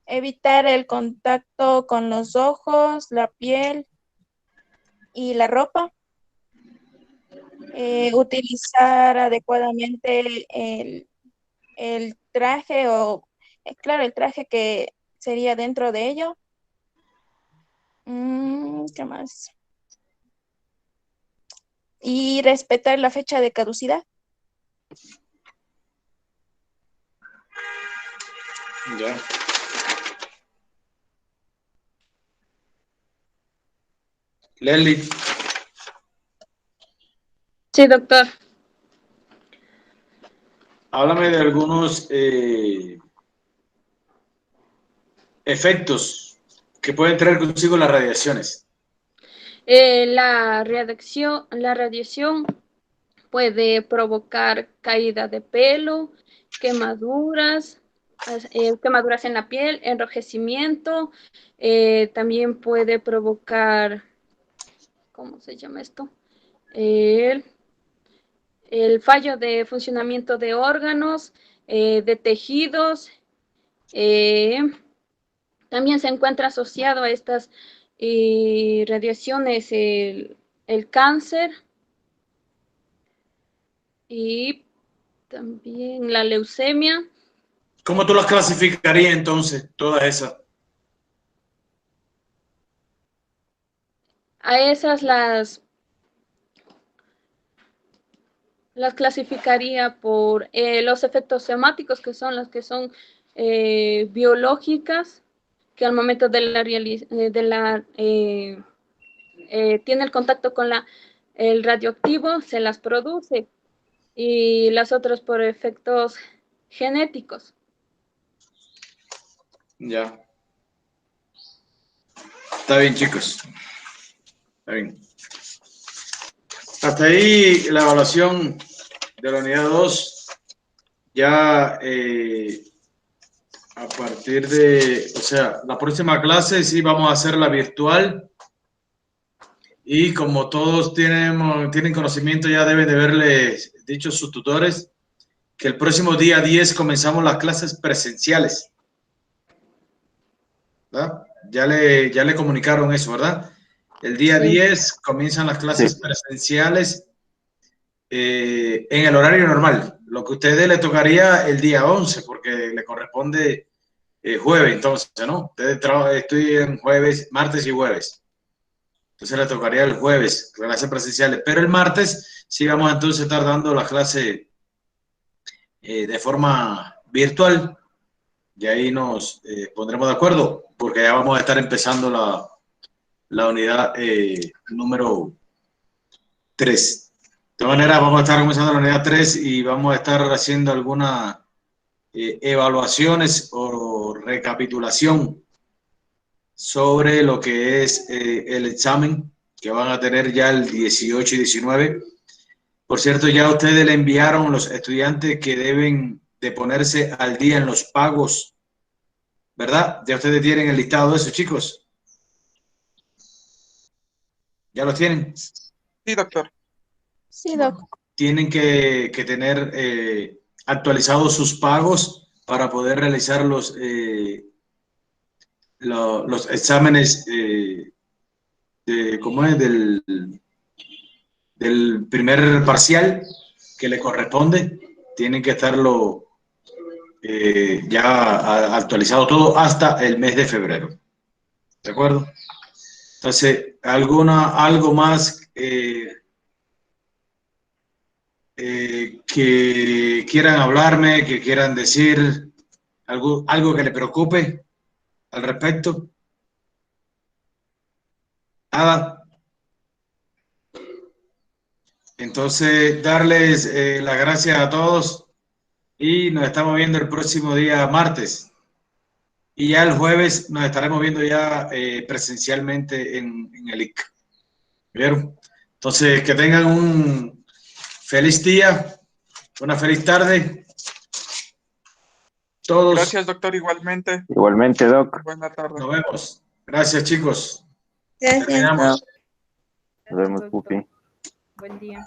Evitar el contacto con los ojos, la piel y la ropa. Utilizar adecuadamente el traje claro, el traje que sería dentro de ello. ¿Qué más? Y respetar la fecha de caducidad. Ya. Leslie. Sí, doctor. Háblame de algunos efectos que pueden traer consigo las radiaciones. La radiación puede provocar caída de pelo, quemaduras en la piel, enrojecimiento, también puede provocar, ¿cómo se llama esto? El fallo de funcionamiento de órganos, de tejidos. También se encuentra asociado a estas radiaciones el cáncer y también la leucemia. ¿Cómo tú las clasificarías entonces, todas esas? A esas las clasificaría por los efectos somáticos, que son las que son biológicas, que al momento de tiene el contacto con el radioactivo, se las produce, y las otras por efectos genéticos. Ya. Está bien, chicos. Está bien. Hasta ahí la evaluación de la unidad 2. Ya a partir de, o sea, la próxima clase sí vamos a hacerla virtual. Y como todos tienen conocimiento, ya deben de haberle dicho a sus tutores que el próximo día 10 comenzamos las clases presenciales. ¿Verdad? Ya le comunicaron eso, ¿verdad? El día 10 comienzan las clases presenciales en el horario normal. Lo que a ustedes le tocaría el día 11, porque le corresponde jueves, entonces, ¿no? Ustedes estudian jueves, martes y jueves. Entonces le tocaría el jueves, clases presenciales. Pero el martes sí vamos entonces a estar dando la clase de forma virtual. Y ahí nos pondremos de acuerdo, porque ya vamos a estar empezando la unidad número 3. De todas maneras, vamos a estar comenzando la unidad 3 y vamos a estar haciendo algunas evaluaciones o recapitulación sobre lo que es el examen que van a tener ya el 18 y 19. Por cierto, ya ustedes le enviaron los estudiantes que deben de ponerse al día en los pagos, ¿verdad? Ya ustedes tienen el listado de eso, chicos. ¿Ya los tienen? Sí, doctor. Sí, doc. Tienen que tener actualizados sus pagos para poder realizar los exámenes ¿cómo es? Del primer parcial que le corresponde. Tienen que estarlo ya actualizado todo hasta el mes de febrero. ¿De acuerdo? Entonces, algo más que quieran hablarme, que quieran decir, algo que le preocupe al respecto. Nada. Entonces, darles las gracias a todos y nos estamos viendo el próximo día martes. Y ya el jueves nos estaremos viendo ya presencialmente en el IC. ¿Vieron? Entonces, que tengan un feliz día, una feliz tarde. Todos. Gracias, doctor, igualmente. Igualmente, doc. Buena tarde. Nos vemos. Gracias, chicos. Gracias. Terminamos. Nos vemos, Pupi. Buen día.